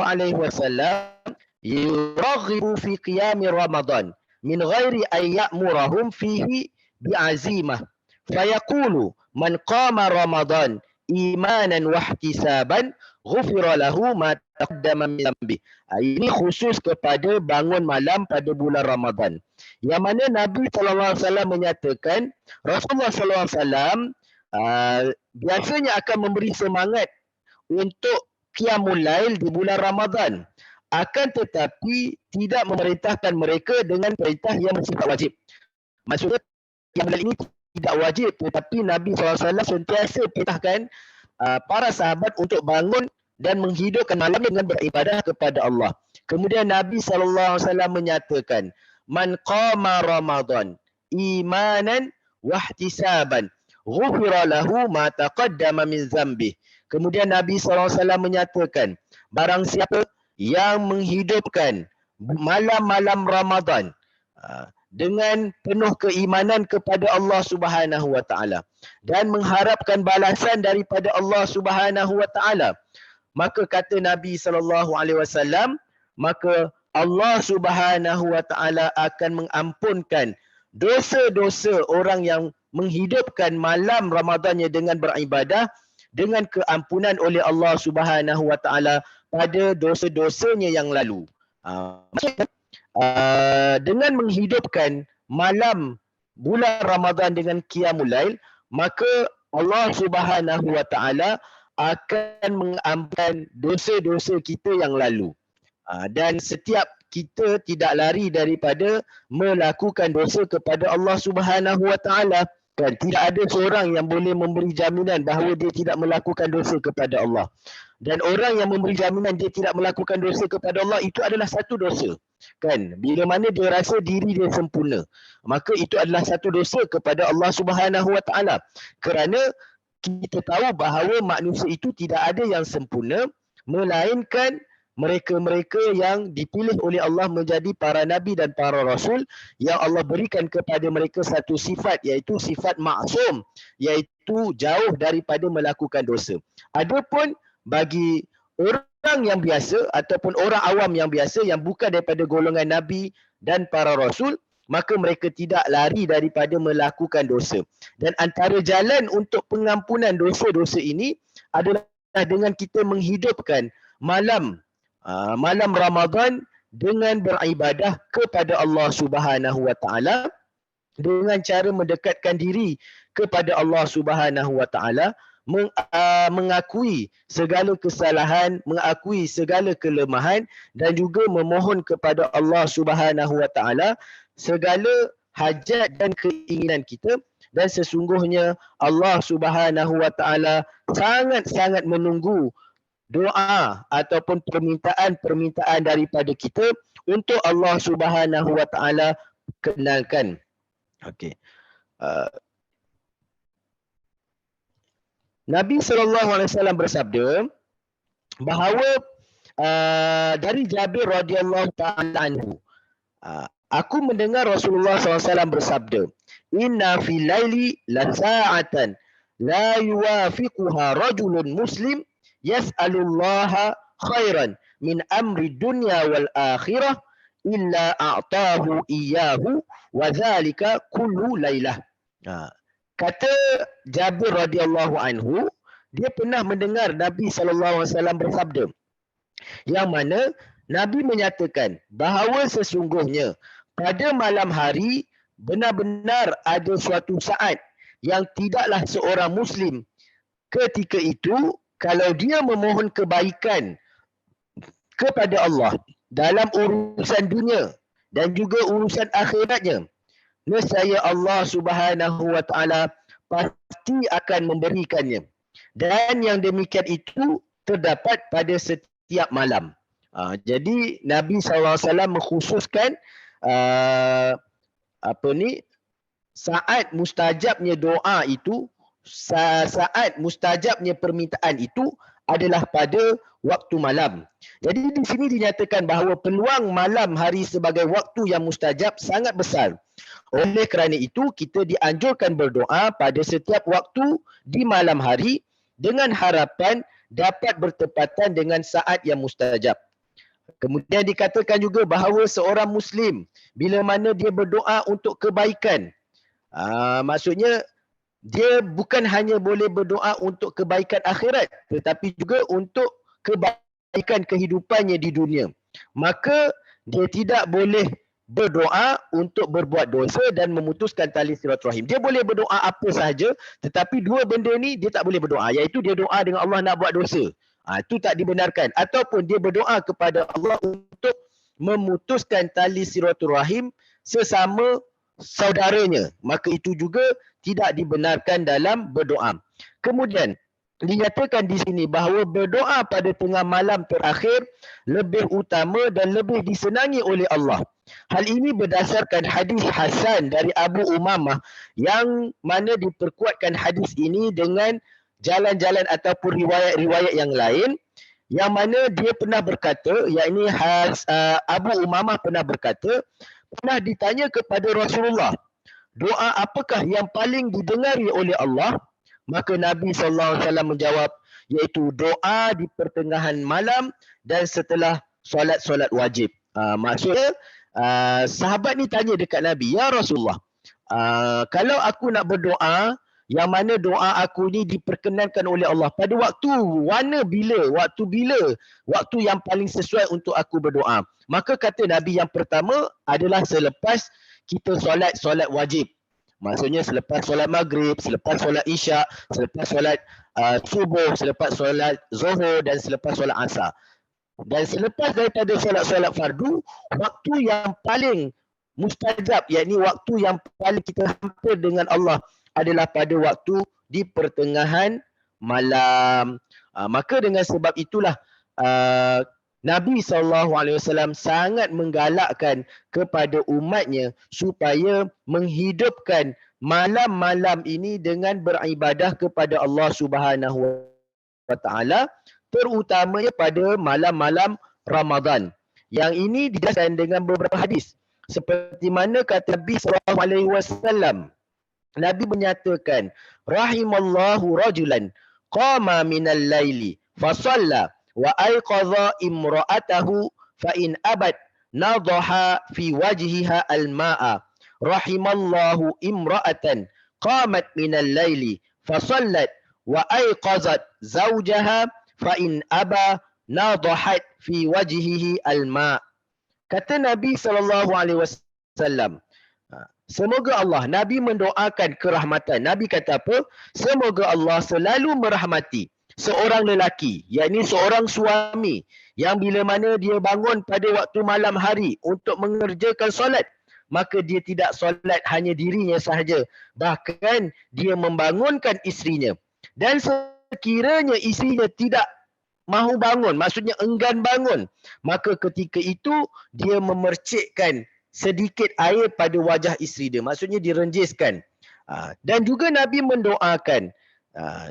[SPEAKER 3] yuraghibu fi qiyami Ramadan min ghairi an ya'murahum fihi bi'azimah. Fayaqulu man qama Ramadan imanan wa ihtisaban ghufira lahu ma taqaddama min dhanbi. Ini khusus kepada bangun malam pada bulan Ramadan. Yang mana Nabi SAW menyatakan, Rasulullah SAW biasanya akan memberi semangat untuk qiyamul lail di bulan Ramadan. Akan tetapi tidak memerintahkan mereka dengan perintah yang bersifat wajib. Maksudnya qiyamul lail ini tidak wajib, tetapi Nabi SAW sentiasa perintahkan para sahabat untuk bangun dan menghidupkan malam dengan beribadah kepada Allah. Kemudian Nabi SAW menyatakan, Man qama Ramadan imanan wahtisaban ghufira lahu ma taqaddama min dzambih. Kemudian Nabi SAW menyatakan, barang siapa yang menghidupkan malam-malam Ramadan dengan penuh keimanan kepada Allah Subhanahu wa taala dan mengharapkan balasan daripada Allah Subhanahu wa taala, maka kata Nabi SAW, maka Allah Subhanahu wa taala akan mengampunkan dosa-dosa orang yang menghidupkan malam Ramadannya dengan beribadah dengan keampunan oleh Allah Subhanahu wa taala pada dosa-dosanya yang lalu. Dengan menghidupkan malam bulan Ramadan dengan qiyamul lail, maka Allah Subhanahu wa taala akan mengampunkan dosa-dosa kita yang lalu. Dan setiap kita tidak lari daripada melakukan dosa kepada Allah Subhanahu wa taala. Kan, tidak ada seorang yang boleh memberi jaminan bahawa dia tidak melakukan dosa kepada Allah. Dan orang yang memberi jaminan dia tidak melakukan dosa kepada Allah, itu adalah satu dosa. Kan, bila mana dia rasa diri dia sempurna, maka itu adalah satu dosa kepada Allah Subhanahu wa taala. Kerana kita tahu bahawa manusia itu tidak ada yang sempurna, melainkan mereka-mereka yang dipilih oleh Allah menjadi para nabi dan para rasul, yang Allah berikan kepada mereka satu sifat, iaitu sifat maksum, iaitu jauh daripada melakukan dosa. Adapun bagi orang yang biasa ataupun orang awam yang biasa yang bukan daripada golongan nabi dan para rasul, maka mereka tidak lari daripada melakukan dosa. Dan antara jalan untuk pengampunan dosa-dosa ini adalah dengan kita menghidupkan malam Ramadan dengan beribadah kepada Allah Subhanahu wa taala, dengan cara mendekatkan diri kepada Allah Subhanahu wa taala, mengakui segala kesalahan, mengakui segala kelemahan, dan juga memohon kepada Allah Subhanahu wa taala segala hajat dan keinginan kita. Dan sesungguhnya Allah Subhanahu wa taala sangat-sangat menunggu doa ataupun permintaan daripada kita untuk Allah Subhanahu wa taala kenalkan. Okey. Nabi SAW bersabda bahawa dari Jabir radhiyallahu taala anhu, aku mendengar Rasulullah SAW bersabda, Inna fil laili la sa'atan la yuwafiquha rajulun muslim yas'alullaha khairan min amri dunya wal akhirah illa a'tahu iyyahu wa dhalika kullu lailah. Kata Jabir radhiyallahu anhu, dia pernah mendengar Nabi SAW bersabda, yang mana Nabi menyatakan bahawa sesungguhnya pada malam hari benar-benar ada suatu saat yang tidaklah seorang Muslim ketika itu, kalau dia memohon kebaikan kepada Allah dalam urusan dunia dan juga urusan akhiratnya, nescaya Allah Subhanahu wa taala pasti akan memberikannya. Dan yang demikian itu terdapat pada setiap malam. Jadi Nabi SAW mengkhususkan saat mustajabnya doa itu, saat mustajabnya permintaan itu adalah pada waktu malam. Jadi di sini dinyatakan bahawa peluang malam hari sebagai waktu yang mustajab sangat besar. Oleh kerana itu, kita dianjurkan berdoa pada setiap waktu di malam hari dengan harapan dapat bertepatan dengan saat yang mustajab. Kemudian dikatakan juga bahawa seorang Muslim bila mana dia berdoa untuk kebaikan, maksudnya dia bukan hanya boleh berdoa untuk kebaikan akhirat, tetapi juga untuk kebaikan kehidupannya di dunia. Maka dia tidak boleh berdoa untuk berbuat dosa dan memutuskan tali silaturahim. Dia boleh berdoa apa sahaja, tetapi dua benda ni dia tak boleh berdoa, iaitu dia doa dengan Allah nak buat dosa. Itu tak dibenarkan. Ataupun dia berdoa kepada Allah untuk memutuskan tali silaturahim sesama saudaranya, maka itu juga tidak dibenarkan dalam berdoa. Kemudian dinyatakan di sini bahawa berdoa pada tengah malam terakhir lebih utama dan lebih disenangi oleh Allah. Hal ini berdasarkan hadis Hasan dari Abu Umamah yang mana diperkuatkan hadis ini dengan jalan-jalan ataupun riwayat-riwayat yang lain, yang mana dia pernah berkata, yakni Abu Umamah pernah berkata, pernah ditanya kepada Rasulullah, doa apakah yang paling didengari oleh Allah? Maka Nabi SAW menjawab, iaitu doa di pertengahan malam dan setelah solat-solat wajib. Maksudnya, sahabat ni tanya dekat Nabi, ya Rasulullah, kalau aku nak berdoa, yang mana doa aku ni diperkenankan oleh Allah pada waktu waktu yang paling sesuai untuk aku berdoa. Maka kata Nabi, yang pertama adalah selepas kita solat wajib. Maksudnya selepas solat maghrib, selepas solat isyak, selepas solat subuh, selepas solat zuhur dan selepas solat asar. Dan selepas daripada solat-solat fardu, waktu yang paling mustajab, yakni waktu yang paling kita hampir dengan Allah adalah pada waktu di pertengahan malam. Maka dengan sebab itulah Nabi SAW sangat menggalakkan kepada umatnya supaya menghidupkan malam-malam ini dengan beribadah kepada Allah Subhanahu wa Ta'ala, terutamanya pada malam-malam Ramadan. Yang ini didasarkan dengan beberapa hadis. Seperti mana kata Nabi SAW, Nabi menyatakan, rahimallahu rajulan qama minal laili fasalla wa ayqadha imra'atahu fa in abad nadaha fi wajhiha al-ma'a. Rahimallahu imra'atan qamat minal laili fasallat wa ayqazat zawjaha fa in aba nadahat fi wajhihi al-ma'. Kata Nabi SAW, semoga Allah, Nabi mendoakan kerahmatan. Nabi kata apa? Semoga Allah selalu merahmati seorang lelaki, yakni seorang suami yang bila mana dia bangun pada waktu malam hari untuk mengerjakan solat, maka dia tidak solat hanya dirinya sahaja, bahkan dia membangunkan isterinya. Dan sekiranya isterinya tidak mahu bangun, maksudnya enggan bangun, maka ketika itu dia memercikkan sedikit air pada wajah isteri dia, maksudnya direnjiskan. Dan juga Nabi mendoakan,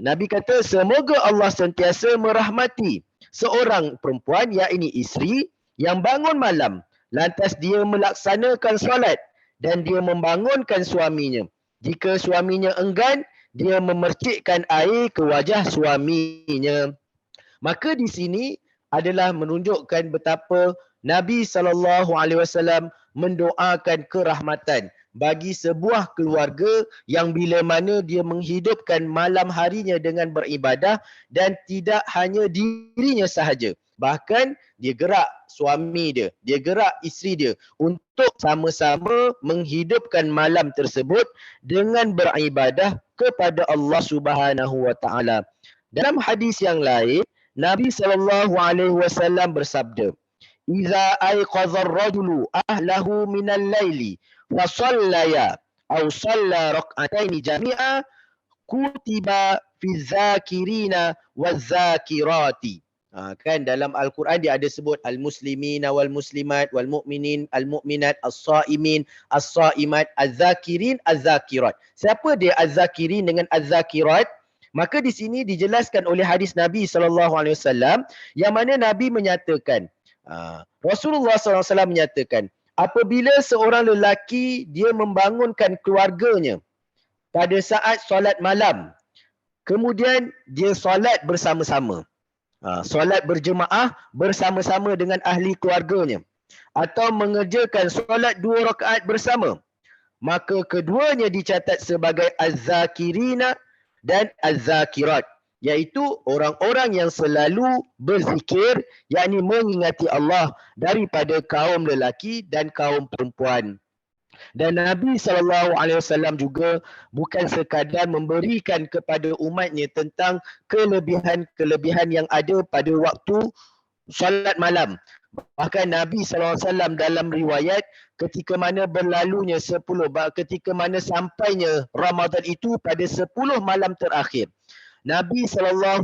[SPEAKER 3] Nabi kata semoga Allah sentiasa merahmati seorang perempuan, yakni isteri yang bangun malam, lantas dia melaksanakan solat dan dia membangunkan suaminya. Jika suaminya enggan, dia memercikkan air ke wajah suaminya. Maka di sini adalah menunjukkan betapa Nabi SAW mendoakan kerahmatan bagi sebuah keluarga yang bila mana dia menghidupkan malam harinya dengan beribadah, dan tidak hanya dirinya sahaja, bahkan dia gerak suami dia, dia gerak isteri dia untuk sama-sama menghidupkan malam tersebut dengan beribadah kepada Allah Subhanahu wa Ta'ala. Dalam hadis yang lain, Nabi SAW bersabda, "Iza ayqadha ar-rajulu ahlahu minal laili fa sallaya aw salla rak'ataini jami'a kutiba fi dzakirina waz-zakirati." Kan dalam Al-Quran dia ada sebut al-muslimin wal muslimat wal mu'minin al mu'minat as-saimin as-saimat az-zakirin az-zakirat. Siapa dia az-zakirin dengan az-zakirat? Maka di sini dijelaskan oleh hadis Nabi SAW yang mana Nabi menyatakan, Rasulullah SAW menyatakan, apabila seorang lelaki dia membangunkan keluarganya pada saat solat malam, kemudian dia solat bersama-sama, solat berjemaah bersama-sama dengan ahli keluarganya, atau mengerjakan solat 2 rakaat bersama, maka keduanya dicatat sebagai az-zakirina dan az-zakirat, iaitu orang-orang yang selalu berzikir, yakni mengingati Allah daripada kaum lelaki dan kaum perempuan. Dan Nabi SAW juga bukan sekadar memberikan kepada umatnya tentang kelebihan-kelebihan yang ada pada waktu solat malam. Bahkan Nabi SAW dalam riwayat ketika mana berlalunya ketika mana sampainya Ramadan itu pada 10 malam terakhir, Nabi SAW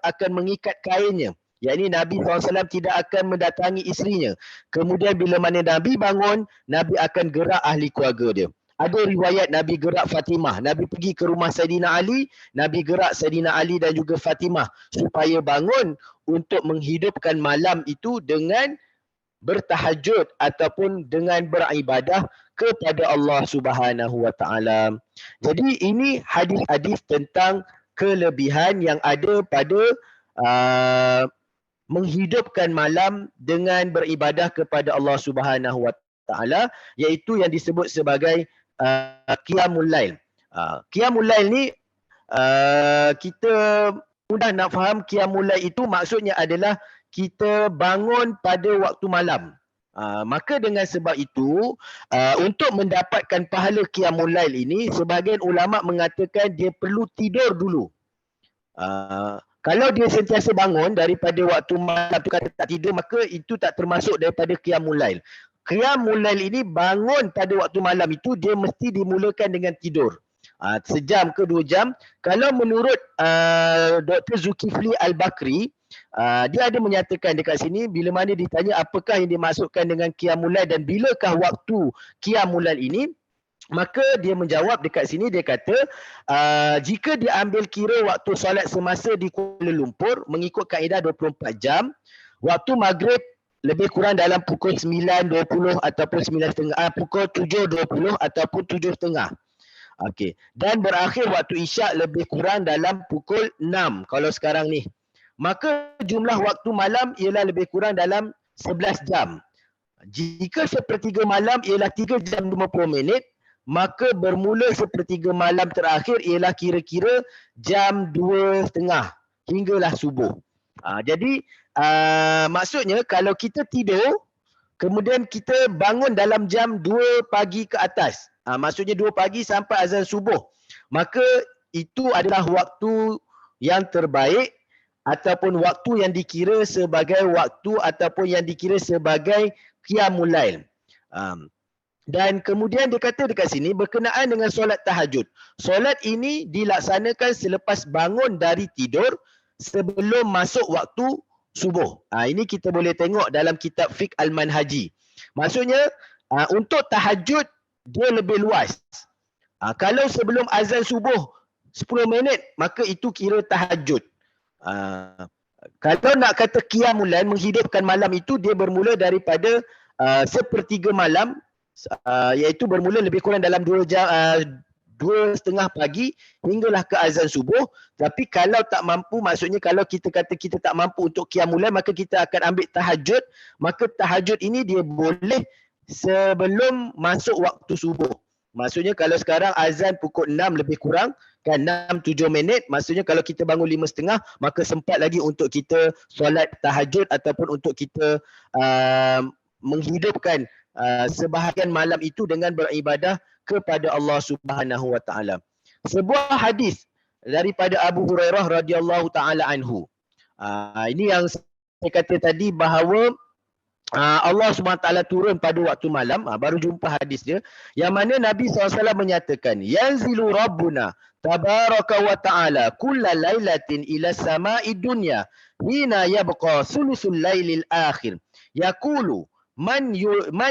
[SPEAKER 3] akan mengikat kainnya. Yakni Nabi SAW tidak akan mendatangi isterinya. Kemudian bila mana Nabi bangun, Nabi akan gerak ahli keluarga dia. Ada riwayat Nabi gerak Fatimah. Nabi pergi ke rumah Saidina Ali, Nabi gerak Saidina Ali dan juga Fatimah supaya bangun untuk menghidupkan malam itu dengan bertahajud ataupun dengan beribadah kepada Allah Subhanahu Wa Taala. Jadi ini hadis-hadis tentang kelebihan yang ada pada menghidupkan malam dengan beribadah kepada Allah Subhanahu Wa Taala, iaitu yang disebut sebagai qiyamul lail. Qiyamul lail ni kita mudah nak faham. Qiyamul lail itu maksudnya adalah kita bangun pada waktu malam. Maka dengan sebab itu untuk mendapatkan pahala qiyamul lail ini, sebahagian ulama mengatakan dia perlu tidur dulu. Kalau dia sentiasa bangun daripada waktu malam tu kata tak tidur, maka itu tak termasuk daripada qiyamul lail. Qiyamul lail ini bangun pada waktu malam itu dia mesti dimulakan dengan tidur. Sejam ke 2 jam. Kalau menurut Dr. Zulkifli Al-Bakri, dia ada menyatakan dekat sini bila mana ditanya apakah yang dimaksudkan dengan qiyamul lail dan bilakah waktu qiyamul lail ini, maka dia menjawab dekat sini, dia kata jika dia ambil kira waktu solat semasa di Kuala Lumpur mengikut kaedah 24 jam, waktu maghrib lebih kurang dalam pukul 9.20 ataupun 9.30, pukul 7.20 ataupun 7.30. Okey. Dan berakhir waktu isyak lebih kurang dalam pukul 6 kalau sekarang ni. Maka jumlah waktu malam ialah lebih kurang dalam 11 jam. Jika sepertiga malam ialah 3 jam 50 minit, maka bermula sepertiga malam terakhir ialah kira-kira jam 2.30 hinggalah subuh. Jadi maksudnya kalau kita tidur kemudian kita bangun dalam jam 2 pagi ke atas, maksudnya 2 pagi sampai azan subuh, maka itu adalah waktu yang terbaik ataupun waktu yang dikira sebagai waktu ataupun yang dikira sebagai qiyamul lail. Dan kemudian dia kata dekat sini berkenaan dengan solat tahajud. Solat ini dilaksanakan selepas bangun dari tidur sebelum masuk waktu subuh. Ini kita boleh tengok dalam kitab Fiqh Al-Manhaji. Maksudnya untuk tahajud dia lebih luas. Kalau sebelum azan subuh 10 minit maka itu kira tahajud. Kalau nak kata qiyamul lail, menghidupkan malam itu dia bermula daripada sepertiga malam, iaitu bermula lebih kurang dalam 2 jam 2.30 pagi hinggalah ke azan subuh. Tapi kalau tak mampu, maksudnya kalau kita kata kita tak mampu untuk qiyamul lail, maka kita akan ambil tahajud. Maka tahajud ini dia boleh sebelum masuk waktu subuh. Maksudnya kalau sekarang azan pukul 6 lebih kurang kan 6-7 minit, maksudnya kalau kita bangun 5.30 maka sempat lagi untuk kita solat tahajud ataupun untuk kita menghidupkan sebahagian malam itu dengan beribadah kepada Allah Subhanahu Wa Taala. Sebuah hadis daripada Abu Hurairah radhiyallahu taala anhu. Ini yang saya kata tadi bahawa Allah Subhanahu Wa Taala turun pada waktu malam. Baru jumpa hadis dia yang mana Nabi SAW menyatakan, yanzilu rabbuna tabaraka wa ta'ala kulla lailatin ila sama'i dunya hina yabqa sulusul lailil akhir yaqulu man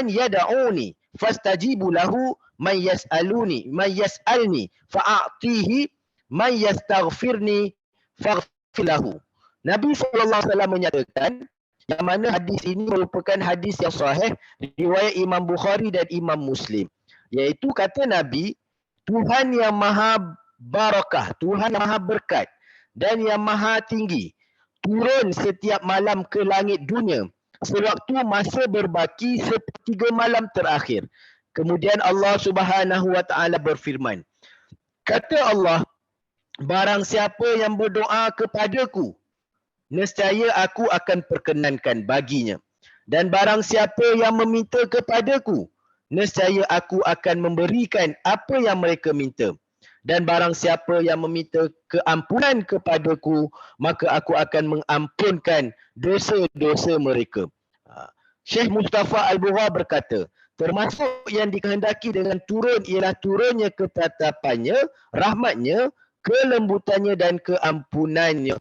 [SPEAKER 3] yad'uni fastajibu lahu man yas'alni fa'atihi man yastaghfirni faghfir lahu. Nabi SAW menyatakan yang mana hadis ini merupakan hadis yang sahih riwayat Imam Bukhari dan Imam Muslim, iaitu kata Nabi, Tuhan yang maha barakah, Tuhan yang maha berkat dan yang maha tinggi turun setiap malam ke langit dunia sewaktu masa berbaki sepertiga malam terakhir. Kemudian Allah Subhanahu wa taala berfirman, kata Allah, barang siapa yang berdoa kepadaku, nescaya aku akan perkenankan baginya. Dan barang siapa yang meminta kepadaku, nescaya aku akan memberikan apa yang mereka minta. Dan barang siapa yang meminta keampunan kepadaku, maka aku akan mengampunkan dosa-dosa mereka. Syekh Mustafa Al-Bugha berkata, termasuk yang dikehendaki dengan turun ialah turunnya ketetapannya, rahmatnya, kelembutannya dan keampunannya.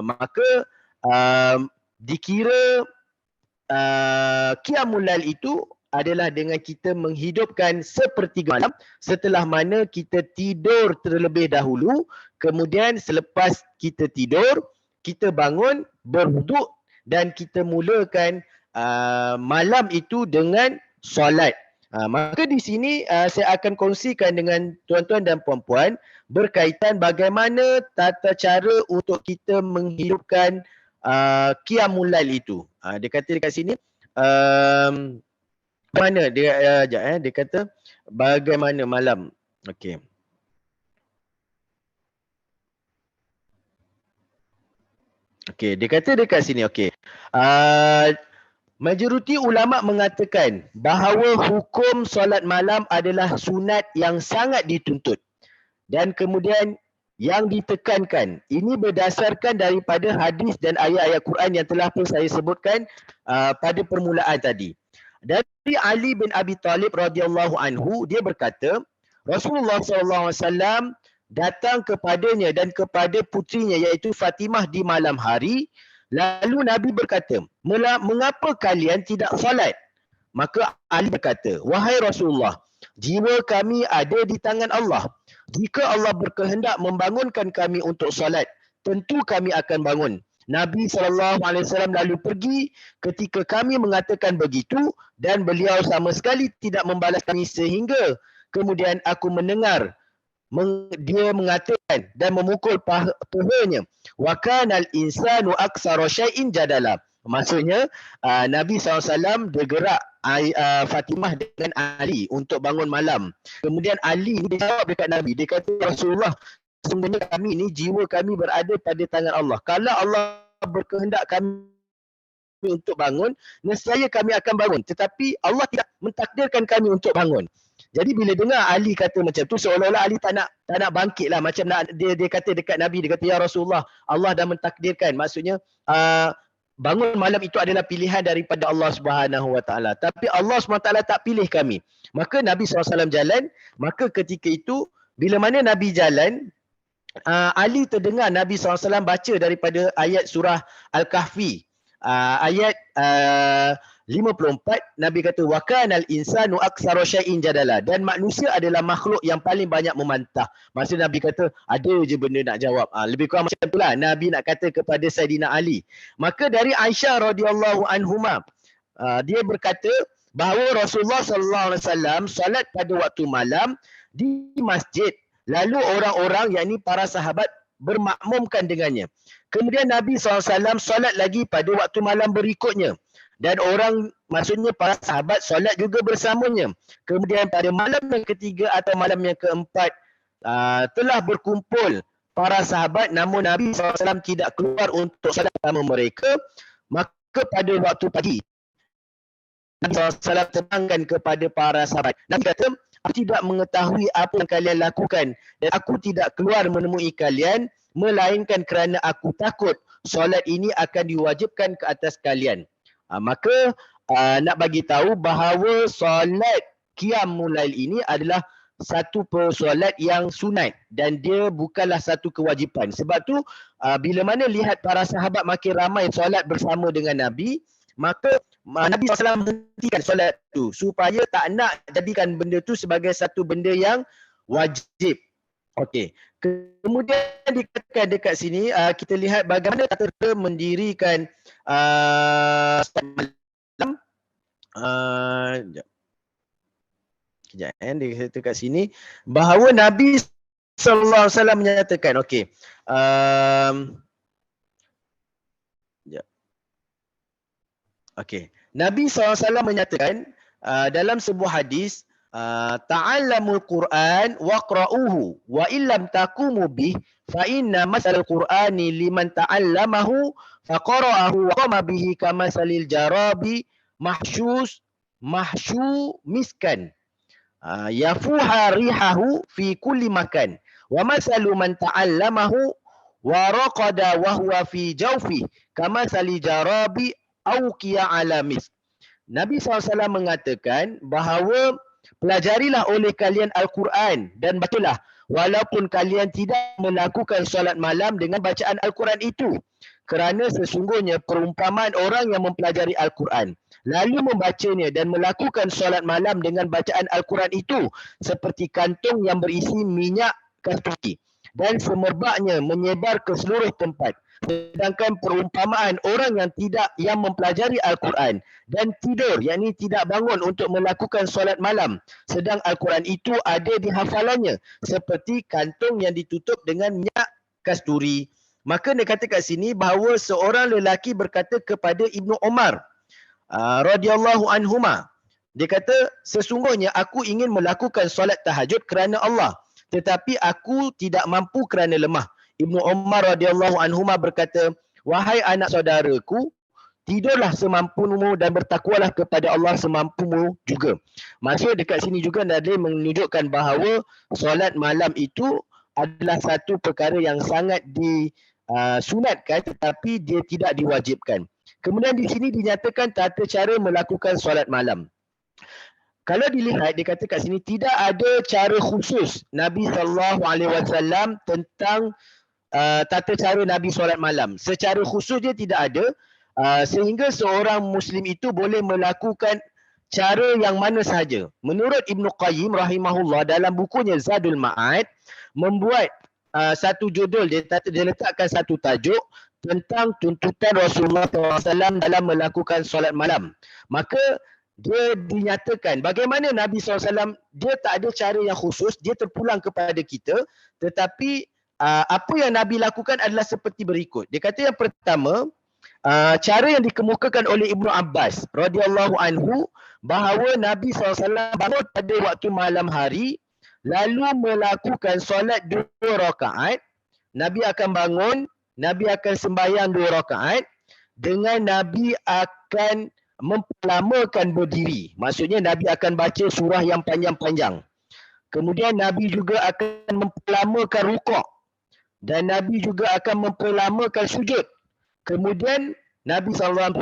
[SPEAKER 3] Maka dikira Qiyamul Lail itu adalah dengan kita menghidupkan sepertiga malam setelah mana kita tidur terlebih dahulu, kemudian selepas kita tidur, kita bangun, berwuduk dan kita mulakan malam itu dengan solat. Maka di sini saya akan kongsikan dengan tuan-tuan dan puan-puan berkaitan bagaimana tata cara untuk kita menghidupkan Qiyamul Lail itu. Dia kata dekat sini mana dia dia kata bagaimana malam. Okey. Okey, dia kata dekat sini okey. Majoriti ulama mengatakan bahawa hukum solat malam adalah sunat yang sangat dituntut. Dan kemudian yang ditekankan, ini berdasarkan daripada hadis dan ayat-ayat Quran yang telah pun saya sebutkan pada permulaan tadi. Dari Ali bin Abi Talib radhiyallahu anhu, dia berkata, Rasulullah SAW datang kepadanya dan kepada putrinya iaitu Fatimah di malam hari. Lalu Nabi berkata, mengapa kalian tidak salat? Maka Ali berkata, wahai Rasulullah, jiwa kami ada di tangan Allah. Jika Allah berkehendak membangunkan kami untuk salat, tentu kami akan bangun. Nabi SAW lalu pergi ketika kami mengatakan begitu dan beliau sama sekali tidak membalas kami sehingga kemudian aku mendengar dia mengatakan dan memukul pahanya, wa kanal insanu aksara syai'in jadala. Maksudnya Nabi SAW bergerak Fatimah dengan Ali untuk bangun malam. Kemudian Ali ni dia jawab dekat Nabi, dia kata, Rasulullah, sesungguhnya kami ni jiwa kami berada pada tangan Allah. Kalau Allah berkehendak kami untuk bangun, nescaya kami akan bangun. Tetapi Allah tidak mentakdirkan kami untuk bangun. Jadi bila dengar Ali kata macam tu, seolah-olah Ali tak nak bangkit lah. Macam nak, dia kata dekat Nabi, dia kata, ya Rasulullah, Allah dah mentakdirkan. Maksudnya bangun malam itu adalah pilihan daripada Allah Subhanahu Wa Taala. Tapi Allah Subhanahu Wa Taala tak pilih kami. Maka Nabi SAW jalan. Maka ketika itu, bila mana Nabi jalan, Ali terdengar Nabi SAW baca daripada ayat surah Al-Kahfi. Ayat 54, Nabi kata, wa kanal insanu aktsara syai'in jadala. Dan manusia adalah makhluk yang paling banyak memantah. Maksud Nabi kata, ada je benda nak jawab. Lebih kurang macam itulah Nabi nak kata kepada Saidina Ali. Maka dari Aisyah radhiyallahu anhuma, dia berkata bahawa Rasulullah SAW salat pada waktu malam di masjid. Lalu orang-orang, yakni para sahabat, bermakmumkan dengannya. Kemudian Nabi SAW salat lagi pada waktu malam berikutnya. Dan orang, maksudnya para sahabat solat juga bersamanya. Kemudian pada malam yang ketiga atau malam yang keempat, telah berkumpul para sahabat, namun Nabi SAW tidak keluar untuk solat bersama mereka. Maka pada waktu pagi, Nabi SAW terangkan kepada para sahabat. Nabi kata, aku tidak mengetahui apa yang kalian lakukan dan aku tidak keluar menemui kalian, melainkan kerana aku takut solat ini akan diwajibkan ke atas kalian. Maka nak bagi tahu bahawa solat Qiyamul Lail ini adalah satu solat yang sunat dan dia bukanlah satu kewajipan. Sebab tu bila mana lihat para sahabat makin ramai solat bersama dengan Nabi, maka Nabi SAW hentikan solat tu supaya tak nak jadikan benda tu sebagai satu benda yang wajib. Okey. Kemudian dikatakan dekat sini kita lihat bagaimana tata mendirikan solat malam. Kejap, dia kata kat sini bahawa Nabi SAW menyatakan, okey. Okey. Nabi SAW menyatakan dalam sebuah hadis, ta'allamul Quran waqra'uhu wa illam taqumu bih fa inna masal Qur'ani liman ta'allamahu faqara'ahu wa qama bihi kamasalil jarabi mahshu miskan yafuha rihahu fi kulli makan wa masalu man ta'allamahu wa raqada wa huwa fi jawfi kamasali jarabi au qiya ala misk. Nabi SAW mengatakan bahawa pelajarilah oleh kalian Al-Quran dan bacalah walaupun kalian tidak melakukan solat malam dengan bacaan Al-Quran itu. Kerana sesungguhnya perumpamaan orang yang mempelajari Al-Quran lalu membacanya dan melakukan solat malam dengan bacaan Al-Quran itu seperti kantung yang berisi minyak kasturi dan semerbaknya menyebar ke seluruh tempat. Sedangkan perumpamaan orang yang mempelajari Al-Quran dan tidur, yakni tidak bangun untuk melakukan solat malam sedang Al-Quran itu ada di hafalannya seperti kantung yang ditutup dengan minyak kasturi. Maka dia kata kat sini bahawa seorang lelaki berkata kepada Ibnu Umar radhiyallahu anhuma, dia kata sesungguhnya aku ingin melakukan solat tahajud kerana Allah tetapi aku tidak mampu kerana lemah. Ibnu Umar radhiyallahu anhuma berkata, wahai anak saudaraku, tidurlah semampumu dan bertakwalah kepada Allah semampumu juga. Maksud dekat sini juga Nabi menunjukkan bahawa solat malam itu adalah satu perkara yang sangat disunatkan tetapi dia tidak diwajibkan. Kemudian di sini dinyatakan tata cara melakukan solat malam. Kalau dilihat, dia kata kat sini tidak ada cara khusus Nabi SAW tentang tata cara Nabi solat malam. Secara khusus dia tidak ada sehingga seorang Muslim itu boleh melakukan cara yang mana sahaja. Menurut Ibnu Qayyim rahimahullah dalam bukunya Zadul Ma'ad membuat satu judul, dia letakkan satu tajuk tentang tuntutan Rasulullah SAW dalam melakukan solat malam. Maka dia dinyatakan bagaimana Nabi SAW dia tak ada cara yang khusus, dia terpulang kepada kita, tetapi apa yang Nabi lakukan adalah seperti berikut. Dia kata yang pertama, cara yang dikemukakan oleh Ibnu Abbas radhiyallahu anhu bahawa Nabi SAW bangun pada waktu malam hari lalu melakukan solat 2 rakaat. Nabi akan bangun, Nabi akan sembahyang 2 rakaat dengan Nabi akan memperlamakan berdiri. Maksudnya Nabi akan baca surah yang panjang-panjang. Kemudian Nabi juga akan memperlamakan rukuk dan Nabi juga akan memperlamakan sujud. Kemudian Nabi SAW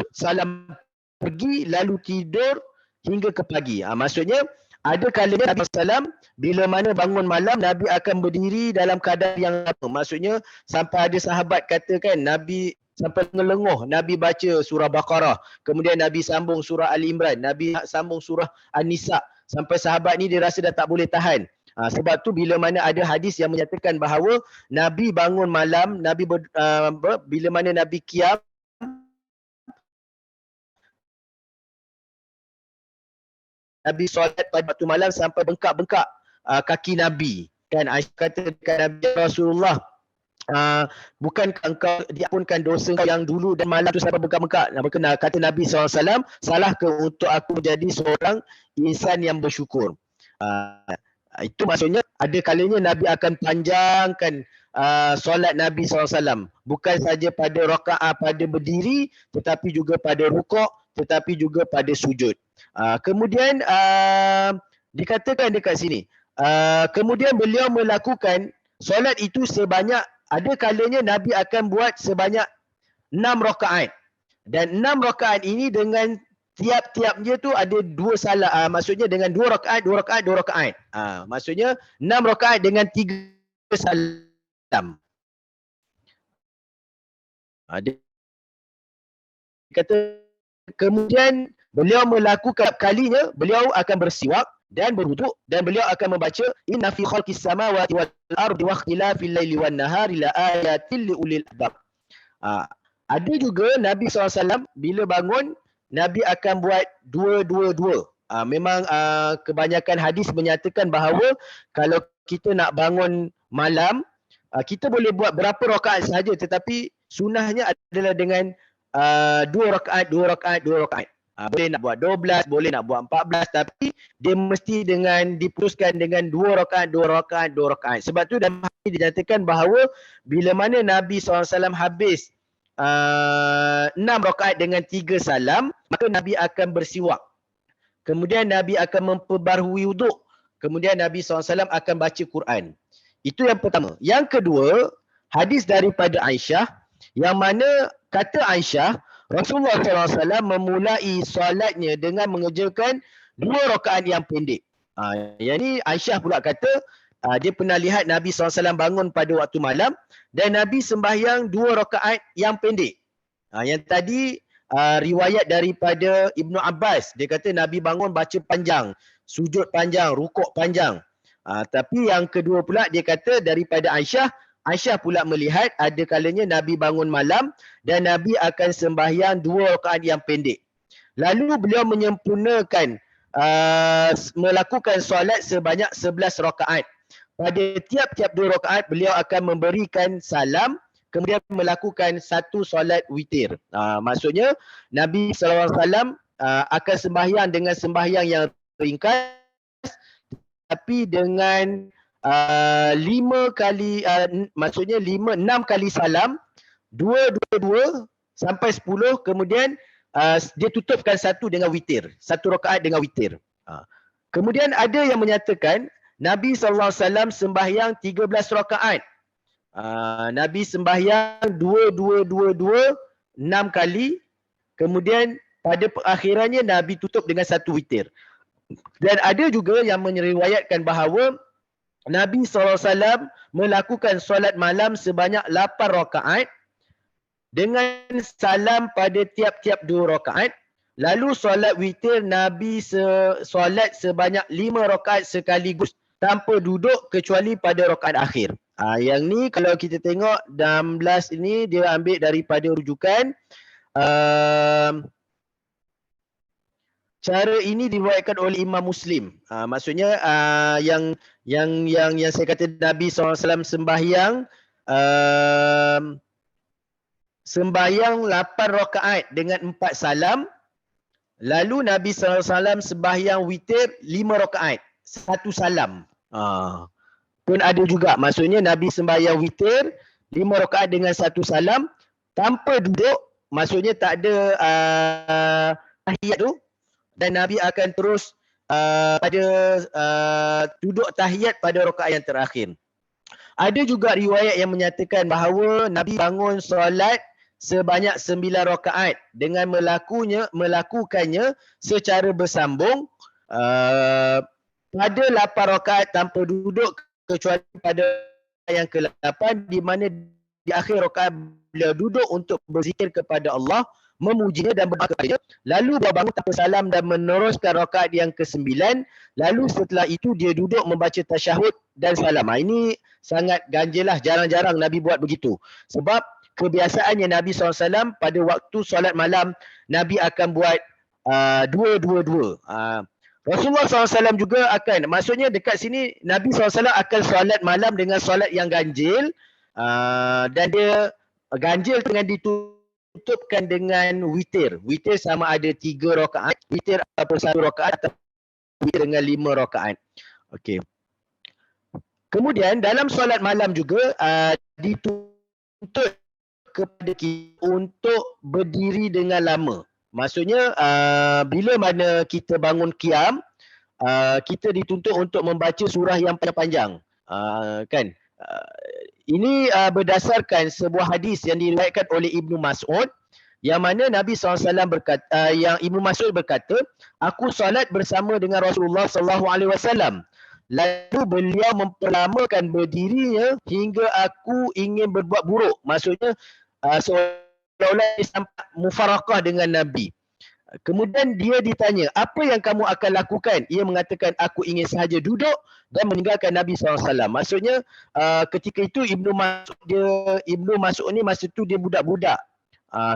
[SPEAKER 3] pergi lalu tidur hingga ke pagi. Maksudnya ada kalanya Nabi SAW bila mana bangun malam Nabi akan berdiri dalam keadaan yang lama. Maksudnya sampai ada sahabat katakan Nabi sampai ngelenguh, Nabi baca surah Baqarah, kemudian Nabi sambung surah Ali Imran, Nabi sambung surah An-Nisa. Sampai sahabat ni dia rasa dah tak boleh tahan. Sebab tu bila mana ada hadis yang menyatakan bahawa Nabi bangun malam, Nabi bila mana Nabi qiyam, Nabi solat pada waktu malam sampai bengkak-bengkak kaki Nabi. Kan Aisyah kata dekat Nabi Rasulullah, bukankah engkau diampunkan dosa yang dulu dan malam tu sampai bengkak-bengkak? Kata Nabi SAW, salah ke untuk aku menjadi seorang insan yang bersyukur? Itu maksudnya ada kalanya Nabi akan panjangkan solat Nabi SAW. Bukan saja pada rakaat pada berdiri, tetapi juga pada rukuk, tetapi juga pada sujud. Kemudian dikatakan dekat sini, kemudian beliau melakukan solat itu sebanyak, ada kalanya Nabi akan buat sebanyak 6 rakaat. Dan 6 rakaat ini dengan tiap-tiapnya tu ada dua salat, maksudnya dengan 2 rakaat, 2 rakaat, 2 rakaat. Maksudnya 6 rakaat dengan 3 salam. Dia kata kemudian beliau melakukan kalinya, beliau akan bersiwak dan berwuduk dan beliau akan membaca inna fi khalqis samawati wal ardi wa ikhtilafil laili wan nahari la ayatil liulil albab. Ada juga Nabi SAW bila bangun, Nabi akan buat 2-2-2. Memang kebanyakan hadis menyatakan bahawa kalau kita nak bangun malam, kita boleh buat berapa rakaat sahaja, tetapi sunnahnya adalah dengan 2 rakaat, 2 rakaat, 2 rakaat. Boleh nak buat 12, boleh nak buat 14, tapi dia mesti dengan diteruskan dengan 2 rakaat, 2 rakaat, 2 rakaat. Sebab tu dalam hadis dinyatakan bahawa bila mana Nabi SAW habis 6 rakaat dengan 3 salam, maka Nabi akan bersiwak. Kemudian Nabi akan memperbarui wuduk. Kemudian Nabi SAW akan baca Quran. Itu yang pertama. Yang kedua, hadis daripada Aisyah, yang mana kata Aisyah, Rasulullah SAW memulai solatnya dengan mengerjakan 2 rakaat yang pendek. Yang ni Aisyah pula kata, dia pernah lihat Nabi SAW bangun pada waktu malam dan Nabi sembahyang 2 rakaat yang pendek. Yang tadi riwayat daripada Ibnu Abbas, dia kata Nabi bangun baca panjang, sujud panjang, rukuk panjang. Tapi yang kedua pula dia kata daripada Aisyah, Aisyah pula melihat ada kalanya Nabi bangun malam dan Nabi akan sembahyang 2 rakaat yang pendek. Lalu beliau menyempurnakan melakukan solat sebanyak 11 rakaat. Pada tiap-tiap 2 rakaat beliau akan memberikan salam, kemudian melakukan satu solat witir. Maksudnya Nabi SAW akan sembahyang dengan sembahyang yang ringkas, tapi dengan 5 kali, maksudnya 6 kali salam, 2 sampai 10, kemudian dia tutupkan satu dengan witir, satu rakaat dengan witir. Kemudian ada yang menyatakan Nabi SAW sembahyang 13 rakaat. Nabi sembahyang 2, 6 kali, kemudian pada perakhirannya Nabi tutup dengan satu witir. Dan ada juga yang meriwayatkan bahawa Nabi SAW melakukan solat malam sebanyak 8 rakaat dengan salam pada tiap-tiap 2 rakaat. Lalu solat witir Nabi solat sebanyak 5 rakaat sekaligus tanpa duduk kecuali pada rakaat akhir. Yang ni kalau kita tengok 16 ini dia ambil daripada rujukan. Cara ini diriwayatkan oleh Imam Muslim. Maksudnya yang saya kata Nabi SAW sembahyang 8 rakaat dengan 4 salam. Lalu Nabi SAW sembahyang witir 5 rakaat, 1 salam. Pun ada juga. Maksudnya Nabi sembahyang witir 5 rakaat dengan 1 salam tanpa duduk. Maksudnya tak ada tahiyat tu. Dan Nabi akan terus duduk tahiyat pada rakaat yang terakhir. Ada juga riwayat yang menyatakan bahawa Nabi bangun solat sebanyak 9 rakaat dengan melakukannya secara bersambung pada 8 rakaat tanpa duduk kecuali pada yang ke-8, di mana di akhir rakaat beliau duduk untuk berzikir kepada Allah, memujinya dan berdoa kepadanya. Lalu beliau bangun tanpa salam dan meneruskan rakaat yang ke-9. Lalu setelah itu dia duduk membaca tasyahud dan salam. Ini sangat ganjil lah, jarang-jarang Nabi buat begitu. Sebab kebiasaannya Nabi SAW pada waktu solat malam, Nabi akan buat 2. Rasulullah SAW juga akan, maksudnya dekat sini Nabi SAW akan solat malam dengan solat yang ganjil, dan dia ganjil dengan ditutupkan dengan witir. Witir sama ada 3 rakaat, witir ataupun 1 rakaat, atau witir dengan 5 rakaat. Okey. Kemudian dalam solat malam juga dituntut kepada kita untuk berdiri dengan lama. Maksudnya bila mana kita bangun qiyam, kita dituntut untuk membaca surah yang panjang-panjang. Kan? Ini berdasarkan sebuah hadis yang diriwayatkan oleh Ibnu Mas'ud, yang mana Nabi SAW berkata, yang Ibnu Mas'ud berkata, aku solat bersama dengan Rasulullah SAW. Lalu beliau memperlamakan berdirinya hingga aku ingin berbuat buruk. Maksudnya seolah-olah dia sampai mufarakah dengan Nabi. Kemudian dia ditanya, apa yang kamu akan lakukan? Ia mengatakan, aku ingin sahaja duduk dan meninggalkan Nabi SAW. Maksudnya ketika itu Ibnu Mas'ud ni masa tu dia budak-budak.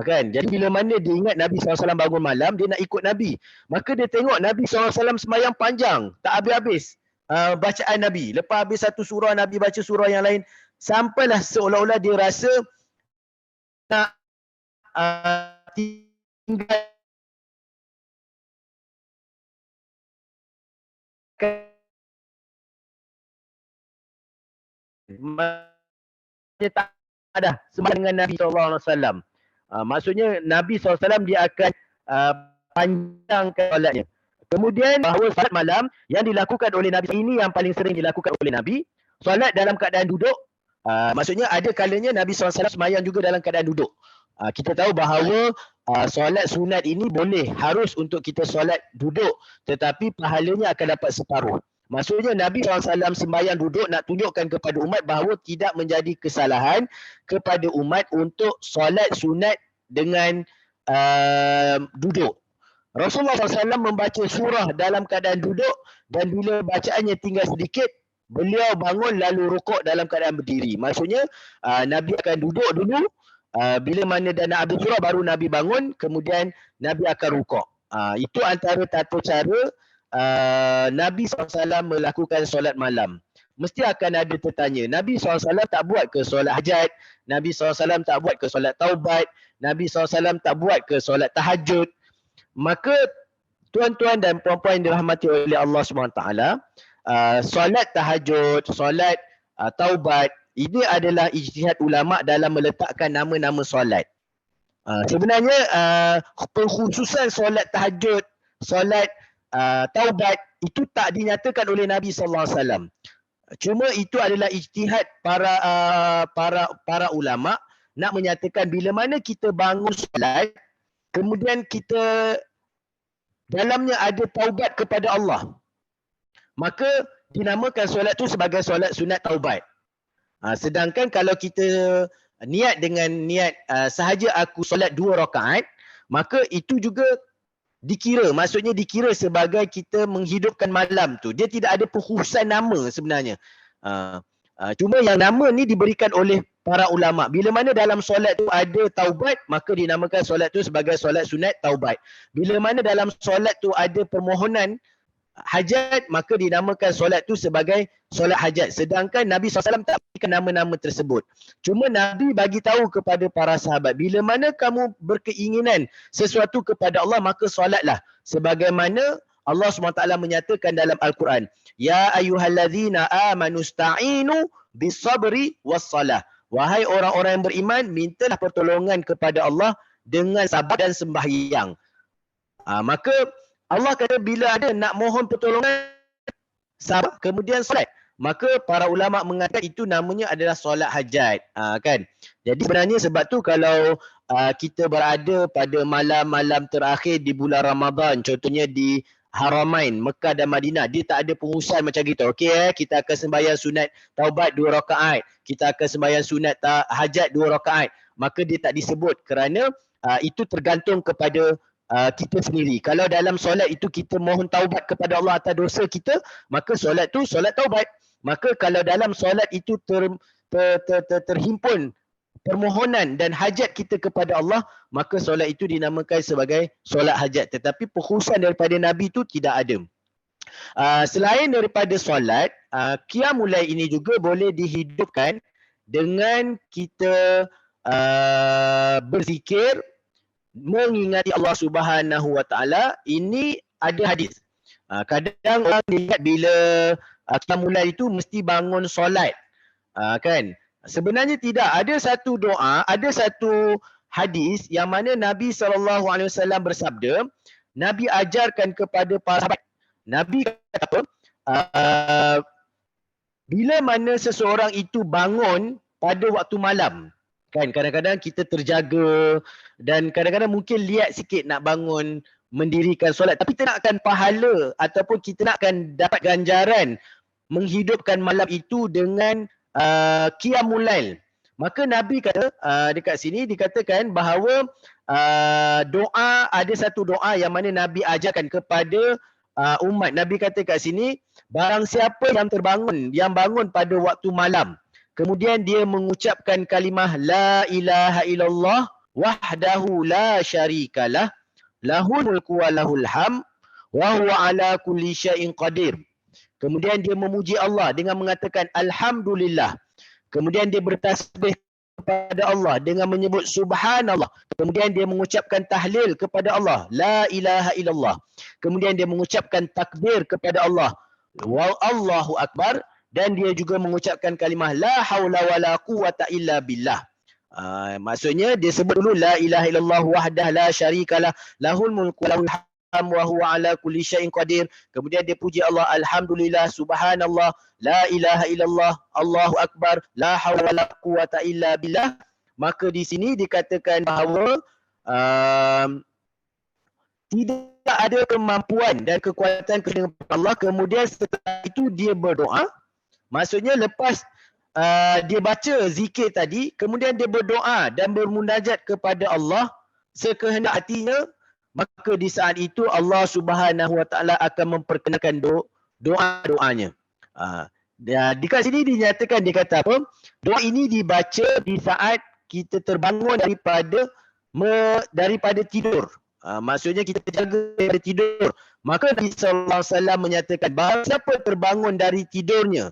[SPEAKER 3] Kan? Jadi bila mana dia ingat Nabi SAW bangun malam, dia nak ikut Nabi. Maka dia tengok Nabi SAW sembahyang panjang, tak habis-habis bacaan Nabi. Lepas habis satu surah, Nabi baca surah yang lain. Sampailah seolah-olah dia rasa nak tinggal dia tak ada sembah dengan Nabi SAW. Maksudnya Nabi SAW dia akan panjangkan solatnya. Kemudian bahawa solat malam yang dilakukan oleh Nabi ini yang paling sering dilakukan oleh Nabi, solat dalam keadaan duduk. Maksudnya ada kalanya Nabi SAW sembahyang juga dalam keadaan duduk. Kita tahu bahawa solat sunat ini boleh, harus untuk kita solat duduk, tetapi pahalanya akan dapat separuh. Maksudnya Nabi SAW sembahyang duduk nak tunjukkan kepada umat bahawa tidak menjadi kesalahan kepada umat untuk solat sunat dengan duduk. Rasulullah SAW membaca surah dalam keadaan duduk dan bila bacaannya tinggal sedikit, beliau bangun lalu rukuk dalam keadaan berdiri. Maksudnya Nabi akan duduk dulu, bila mana dah nak habis surah baru Nabi bangun, kemudian Nabi akan rukuk. Itu antara tata cara Nabi SAW melakukan solat malam. Mesti akan ada tertanya, Nabi SAW tak buat ke solat hajat? Nabi SAW tak buat ke solat taubat? Nabi SAW tak buat ke solat tahajud? Maka tuan-tuan dan puan-puan yang dirahmati oleh Allah SWT, solat tahajud, solat taubat, ini adalah ijtihad ulama dalam meletakkan nama-nama solat. Sebenarnya pengkhususan solat tahajud, solat taubat itu tak dinyatakan oleh Nabi SAW. Cuma itu adalah ijtihad para ulama nak menyatakan bila mana kita bangun solat, kemudian kita dalamnya ada taubat kepada Allah, maka dinamakan solat tu sebagai solat sunat taubat. Sedangkan kalau kita niat dengan niat sahaja aku solat 2 rakaat, maka itu juga dikira, maksudnya dikira sebagai kita menghidupkan malam tu. Dia tidak ada pengkhususan nama sebenarnya. Cuma yang nama ni diberikan oleh para ulama. Bila mana dalam solat tu ada taubat, maka dinamakan solat tu sebagai solat sunat taubat. Bila mana dalam solat tu ada permohonan hajat, maka dinamakan solat tu sebagai solat hajat. Sedangkan Nabi SAW tak berikan nama-nama tersebut. Cuma Nabi bagi tahu kepada para sahabat, bila mana kamu berkeinginan sesuatu kepada Allah, maka solatlah. Sebagaimana Allah SWT menyatakan dalam Al-Quran, Ya ayyuhallazina amanu sta'inu bisabri wassalah. Wahai orang-orang yang beriman, mintalah pertolongan kepada Allah dengan sabar dan sembahyang. Maka Allah kata bila ada nak mohon pertolongan, sabar, kemudian solat, maka para ulama mengatakan itu namanya adalah solat hajat. Kan? Jadi sebenarnya sebab tu kalau kita berada pada malam-malam terakhir di bulan Ramadan, contohnya di Haramain, Mekah dan Madinah, dia tak ada pengurusan macam kita. Okey, kita akan sembahyang sunat taubat 2 rakaat, kita akan sembahyang sunat hajat 2 rakaat. Maka dia tak disebut kerana itu tergantung kepada kita sendiri. Kalau dalam solat itu kita mohon taubat kepada Allah atas dosa kita, maka solat tu solat taubat. Maka kalau dalam solat itu terhimpun permohonan dan hajat kita kepada Allah, maka solat itu dinamakan sebagai solat hajat. Tetapi pengkhususan daripada Nabi itu tidak ada. Selain daripada solat, qiyamul lail ini juga boleh dihidupkan dengan kita berzikir, mengingati Allah Subhanahu Wa Taala. Ini ada hadis. Kadang orang lihat bila qiyamul lail itu mesti bangun solat, kan? Sebenarnya tidak. Ada satu doa, ada satu hadis yang mana Nabi SAW bersabda, Nabi ajarkan kepada para sahabat. Nabi kata apa? Bila mana seseorang itu bangun pada waktu malam, Kan kadang-kadang kita terjaga dan kadang-kadang mungkin liat sikit nak bangun mendirikan solat, tapi kita nakkan pahala ataupun kita nakkan dapat ganjaran menghidupkan malam itu dengan qiyamul lail. Maka Nabi kata dekat sini dikatakan bahawa doa, ada satu doa yang mana Nabi ajarkan kepada umat. Nabi kata kat sini, barang siapa yang bangun pada waktu malam, kemudian dia mengucapkan kalimah la ilaha illallah wahdahu la syarikalah lahul mulku wa lahul ham wa huwa ala kulli syai'in qadir. Kemudian dia memuji Allah dengan mengatakan alhamdulillah. Kemudian dia bertasbih kepada Allah dengan menyebut subhanallah. Kemudian dia mengucapkan tahlil kepada Allah, la ilaha illallah. Kemudian dia mengucapkan takbir kepada Allah, wallahu akbar, dan dia juga mengucapkan kalimah la haula wala quwata illa billah. Maksudnya dia sebut dulu la ilaha illallah wahdah la syarikalah lahul mulku wa lahul hamdu wa huwa ala kulli syai'in qadir. Kemudian dia puji Allah, alhamdulillah, subhanallah, la ilaha illallah, Allahu akbar, la haula wala quwata illa billah. Maka di sini dikatakan bahawa tidak ada kemampuan dan kekuatan kepada Allah. Kemudian setelah itu dia berdoa. Maksudnya lepas dia baca zikir tadi, kemudian dia berdoa dan bermunajat kepada Allah sekehendak hatinya, maka di saat itu Allah Subhanahu Wa Taala akan memperkenalkan doa-doanya. Dekat sini dinyatakan, dia kata apa? Doa ini dibaca di saat kita terbangun daripada tidur. Maksudnya kita terjaga daripada tidur. Maka Nabi sallallahu alaihi wasallam menyatakan bahawa siapa terbangun dari tidurnya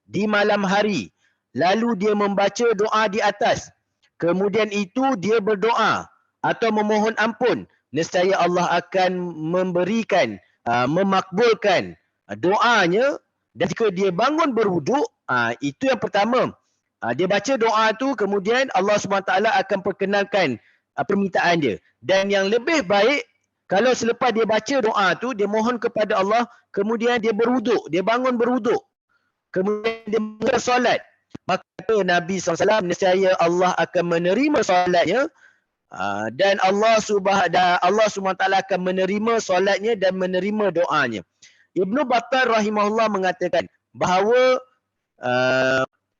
[SPEAKER 3] di malam hari, lalu dia membaca doa di atas, kemudian itu dia berdoa atau memohon ampun, nescaya Allah akan memberikan, memakbulkan doanya. Dan jika dia bangun berwuduk, itu yang pertama. Dia baca doa tu, kemudian Allah SWT akan perkenalkan permintaan dia. Dan yang lebih baik, kalau selepas dia baca doa tu, dia mohon kepada Allah, kemudian dia berwuduk, dia bangun berwuduk, kemudian dia bersolat, maka Nabi SAW, nescaya Allah akan menerima solatnya, dan Allah SWT akan menerima solatnya dan menerima doanya. Ibnu Battal rahimahullah mengatakan bahawa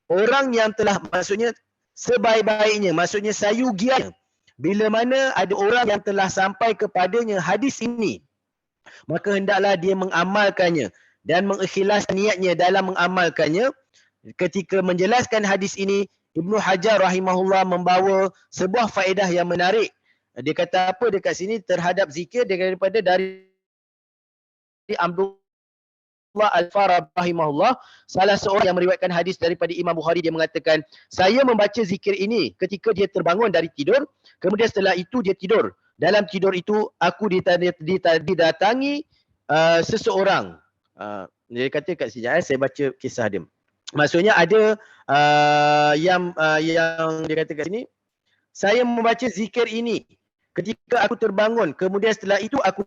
[SPEAKER 3] orang yang telah, maksudnya sebaik-baiknya, maksudnya sayugianya, bila mana ada orang yang telah sampai kepadanya hadis ini, maka hendaklah dia mengamalkannya dan mengikhlaskan niatnya dalam mengamalkannya. Ketika menjelaskan hadis ini, Ibnu Hajar rahimahullah membawa sebuah faedah yang menarik. Dia kata apa dekat sini terhadap zikir, daripada dari Abdullah Al-Farab rahimahullah, salah seorang yang meriwayatkan hadis daripada Imam Bukhari, dia mengatakan, saya membaca zikir ini ketika dia terbangun dari tidur, kemudian setelah itu dia tidur. Dalam tidur itu aku didatangi seseorang. Dia kata kat sini, saya baca kisah dia. Maksudnya ada yang dia kata kat sini, saya membaca zikir ini ketika aku terbangun, kemudian setelah itu aku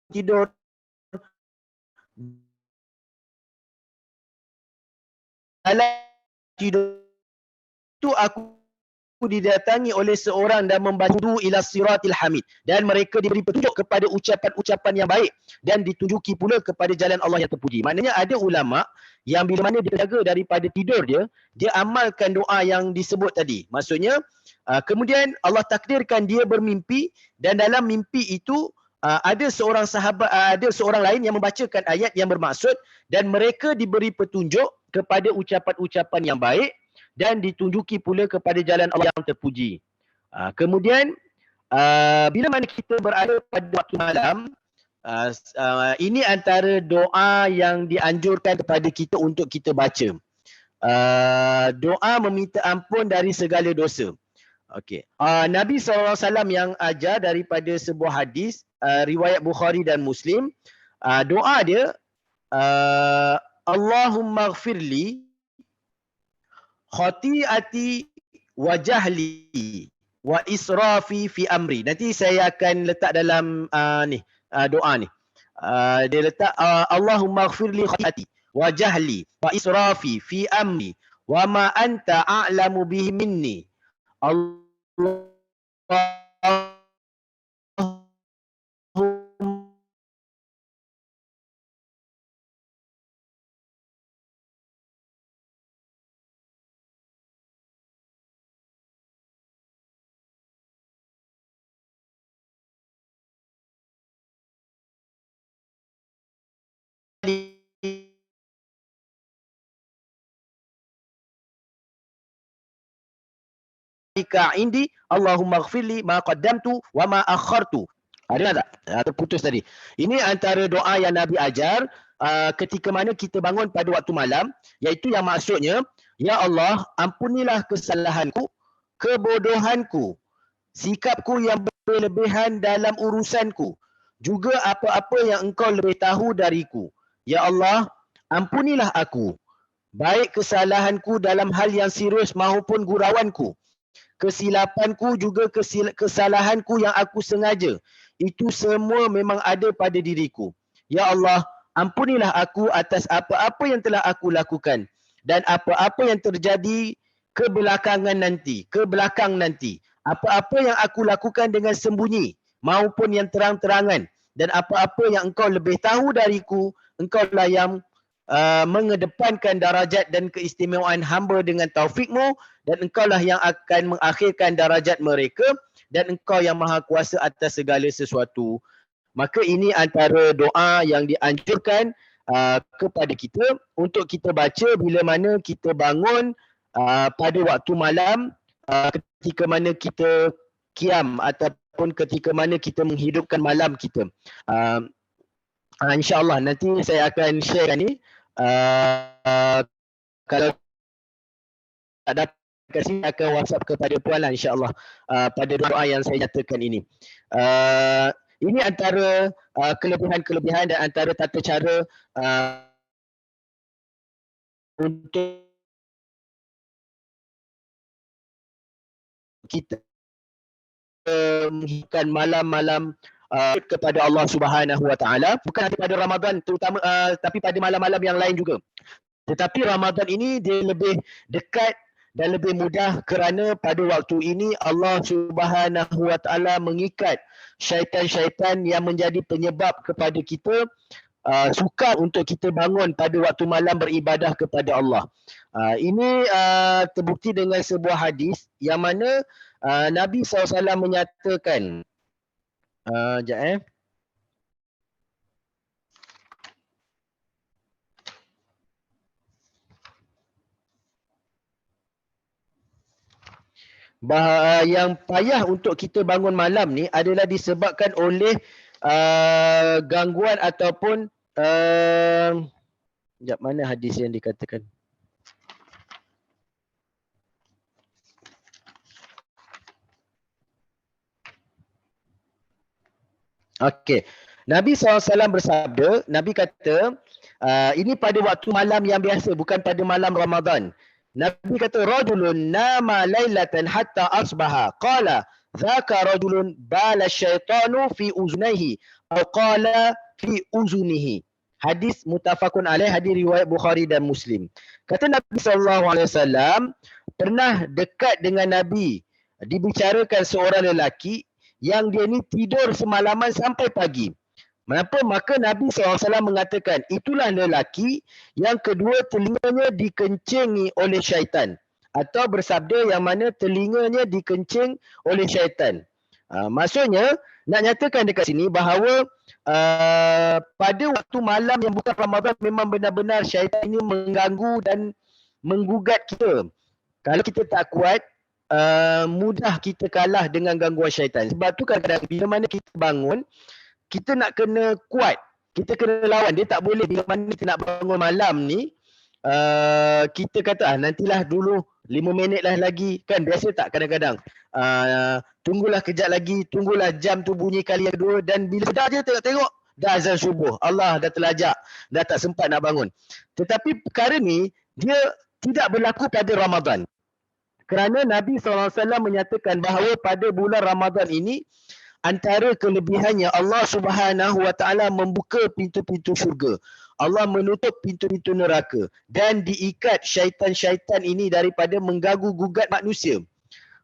[SPEAKER 3] tidur. Dalam tidur itu aku didatangi oleh seorang dan membaca ila siratil hamid, dan mereka diberi petunjuk kepada ucapan-ucapan yang baik dan ditunjuki pula kepada jalan Allah yang terpuji. Maknanya ada ulama yang bila mana dia terjaga daripada tidur dia amalkan doa yang disebut tadi. Maksudnya kemudian Allah takdirkan dia bermimpi, dan dalam mimpi itu ada seorang sahabat, ada seorang lain yang membacakan ayat yang bermaksud, dan mereka diberi petunjuk kepada ucapan-ucapan yang baik dan ditunjuki pula kepada jalan Allah yang terpuji. Kemudian bila mana kita berada pada waktu malam, ini antara doa yang dianjurkan kepada kita untuk kita baca. Doa meminta ampun dari segala dosa. Okey. Nabi SAW yang ajar daripada sebuah hadis, riwayat Bukhari dan Muslim, doa dia, Allahumma ghfirli khati'ati wa jahli wa israfi fi amri. Nanti saya akan letak dalam doa ni. Dia letak Allahumma ghfirli khati'ati wa jahli wa israfi fi amri wa ma anta a'lamu bihi minni Allahumma indi Allahumma ighfirli ma qaddamtu wa ma akhartu. Ada tak? Terputus tadi. Ini antara doa yang Nabi ajar ketika mana kita bangun pada waktu malam, iaitu yang maksudnya, ya Allah, ampunilah kesalahanku, kebodohanku, sikapku yang berlebihan dalam urusanku, juga apa-apa yang engkau lebih tahu dariku. Ya Allah, ampunilah aku, baik kesalahanku dalam hal yang serius maupun gurauanku, kesilapanku juga kesalahanku yang aku sengaja. Itu semua memang ada pada diriku. Ya Allah, ampunilah aku atas apa-apa yang telah aku lakukan dan apa-apa yang terjadi ke belakang nanti. Apa-apa yang aku lakukan dengan sembunyi maupun yang terang-terangan, dan apa-apa yang engkau lebih tahu dariku, engkaulah yang mengedepankan darajat dan keistimewaan hamba dengan taufikmu, dan engkaulah yang akan mengakhirkan darajat mereka, dan engkau yang maha kuasa atas segala sesuatu. Maka ini antara doa yang dianjurkan kepada kita untuk kita baca bila mana kita bangun pada waktu malam, ketika mana kita qiyam ataupun ketika mana kita menghidupkan malam kita. InsyaAllah nanti saya akan share ni. Kalau tak dapat kat sini, akan WhatsApp kepada Puan lah insyaAllah pada doa yang saya nyatakan ini. Ini antara kelebihan-kelebihan dan antara tata cara untuk kita menghidupkan malam-malam kepada Allah Subhanahu Wa Taala, bukan hanya pada Ramadan terutama, tapi pada malam-malam yang lain juga. Tetapi Ramadan ini dia lebih dekat dan lebih mudah kerana pada waktu ini Allah Subhanahu Wa Taala mengikat syaitan-syaitan yang menjadi penyebab kepada kita sukar untuk kita bangun pada waktu malam beribadah kepada Allah. Ini terbukti dengan sebuah hadis yang mana Nabi SAW menyatakan, yang payah untuk kita bangun malam ni adalah disebabkan oleh gangguan ataupun mana hadis yang dikatakan? Okey. Nabi SAW bersabda, Nabi kata, ini pada waktu malam yang biasa, bukan pada malam Ramadan. Nabi kata, rajulun nama lailatan hatta asbaha. Qala, dhaka rajulun bala syaitanu fi uzunaihi. Atau qala fi uzunihi. Hadis muttafaqun alaih, hadis riwayat Bukhari dan Muslim. Kata Nabi SAW, pernah dekat dengan Nabi, dibicarakan seorang lelaki yang dia ni tidur semalaman sampai pagi. Mengapa? Maka Nabi SAW mengatakan, itulah lelaki yang kedua telinganya dikencingi oleh syaitan. Atau bersabda yang mana telinganya dikencing oleh syaitan. Maksudnya, nak nyatakan dekat sini bahawa pada waktu malam yang bukan Ramadan memang benar-benar syaitan ini mengganggu dan menggugat kita. Kalau kita tak kuat, mudah kita kalah dengan gangguan syaitan. Sebab tu kadang-kadang bila mana kita bangun, kita nak kena kuat, kita kena lawan. Dia tak boleh bila mana kita nak bangun malam ni, kita kata nantilah dulu 5 minit lah lagi, kan biasa tak kadang-kadang. Tunggulah kejap lagi, tunggulah jam tu bunyi kali yang kedua, dan bila dah je tengok-tengok dah azan subuh, Allah dah terlajak, dah tak sempat nak bangun. Tetapi perkara ni dia tidak berlaku pada Ramadan. Kerana Nabi SAW menyatakan bahawa pada bulan Ramadan ini, antara kelebihannya Allah Subhanahu Wa Taala membuka pintu-pintu syurga. Allah menutup pintu-pintu neraka dan diikat syaitan-syaitan ini daripada mengganggu gugat manusia.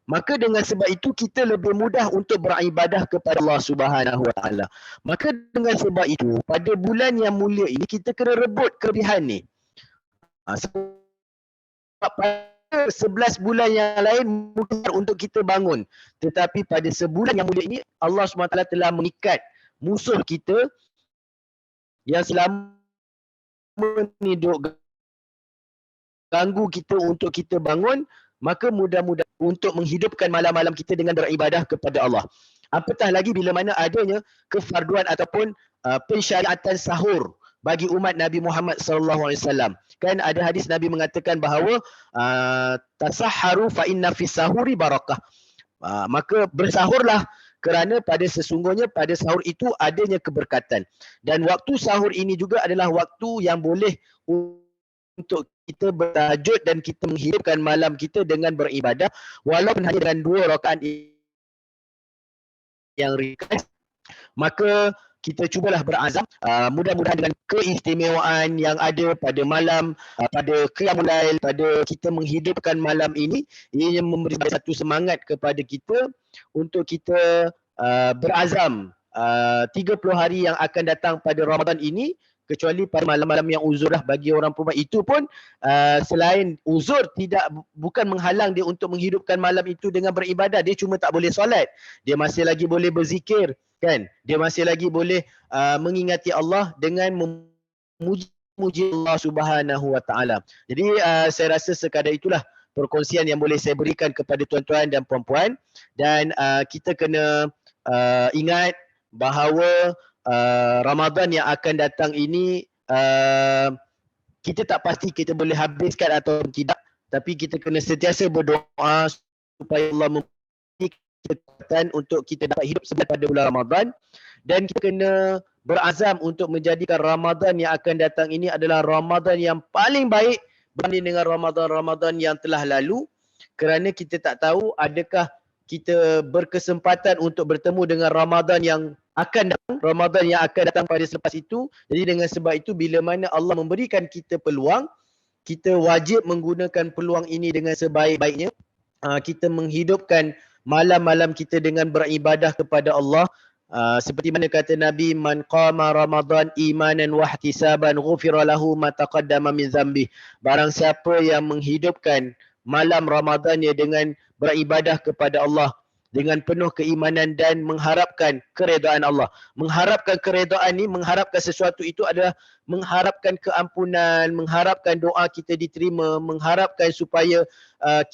[SPEAKER 3] Maka dengan sebab itu kita lebih mudah untuk beribadah kepada Allah Subhanahu Wa Taala. Maka dengan sebab itu pada bulan yang mulia ini kita kena rebut kelebihan ni. Sebab pada 11 bulan yang lain mudah untuk kita bangun. Tetapi pada sebulan yang mulia ini Allah SWT telah mengikat musuh kita yang selama ni duk ganggu kita untuk kita bangun. Maka mudah-mudahan untuk menghidupkan malam-malam kita dengan beribadah kepada Allah. Apatah lagi bila mana adanya kefarduan ataupun pensyariatan sahur bagi umat Nabi Muhammad SAW. Kan ada hadis Nabi mengatakan bahawa tasahharu fa inna fis sahuri barakah. Maka bersahurlah kerana pada sesungguhnya pada sahur itu adanya keberkatan. Dan waktu sahur ini juga adalah waktu yang boleh untuk kita bertahajud dan kita menghidupkan malam kita dengan beribadah walaupun hanya dengan 2 rakaat yang ringkas. Maka kita cubalah berazam, mudah-mudahan dengan keistimewaan yang ada pada malam, pada Qiyamul Lail, pada kita menghidupkan malam ini, ia memberi satu semangat kepada kita untuk kita berazam 30 hari yang akan datang pada Ramadan ini, kecuali pada malam-malam yang uzur lah bagi orang perempuan. Itu pun selain uzur bukan menghalang dia untuk menghidupkan malam itu dengan beribadah. Dia cuma tak boleh solat. Dia masih lagi boleh berzikir, kan? Dia masih lagi boleh mengingati Allah dengan memuji Allah Subhanahu Wa Taala. Jadi saya rasa sekadar itulah perkongsian yang boleh saya berikan kepada tuan-tuan dan puan-puan. Dan kita kena ingat bahawa Ramadan yang akan datang ini kita tak pasti kita boleh habiskan atau tidak, tapi kita kena sentiasa berdoa supaya Allah memberi kekuatan untuk kita dapat hidup sebentar pada bulan Ramadan. Dan kita kena berazam untuk menjadikan Ramadan yang akan datang ini adalah Ramadan yang paling baik berbanding dengan Ramadan-Ramadan yang telah lalu, kerana kita tak tahu adakah kita berkesempatan untuk bertemu dengan Ramadan yang akan datang, Ramadan yang akan datang pada selepas itu. Jadi dengan sebab itu bila mana Allah memberikan kita peluang, kita wajib menggunakan peluang ini dengan sebaik-baiknya. Kita menghidupkan malam-malam kita dengan beribadah kepada Allah. Seperti mana kata Nabi, man qama Ramadan imanan wa ihtisaban ghufira lahu ma taqaddama min dzambi. Barang siapa yang menghidupkan malam Ramadannya dengan beribadah kepada Allah dengan penuh keimanan dan mengharapkan keredaan Allah. Mengharapkan keredaan ni, mengharapkan sesuatu itu adalah mengharapkan keampunan, mengharapkan doa kita diterima, mengharapkan supaya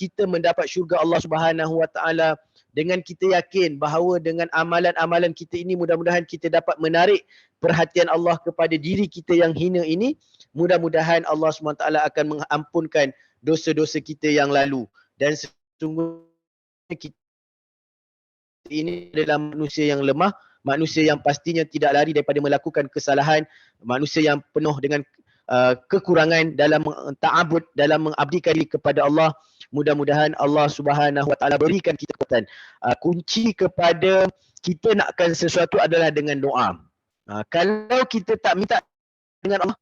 [SPEAKER 3] kita mendapat syurga Allah Subhanahu Wa Taala. Dengan kita yakin bahawa dengan amalan-amalan kita ini mudah-mudahan kita dapat menarik perhatian Allah kepada diri kita yang hina ini. Mudah-mudahan Allah SWT akan mengampunkan dosa-dosa kita yang lalu. Dan sesungguhnya kita ini adalah manusia yang lemah, manusia yang pastinya tidak lari daripada melakukan kesalahan, manusia yang penuh dengan kekurangan dalam ta'abud, dalam mengabdikan diri kepada Allah. Mudah-mudahan Allah Subhanahu Wa Taala berikan kita kekuatan. Kunci kepada kita nakkan sesuatu adalah dengan doa. Kalau kita tak minta dengan Allah,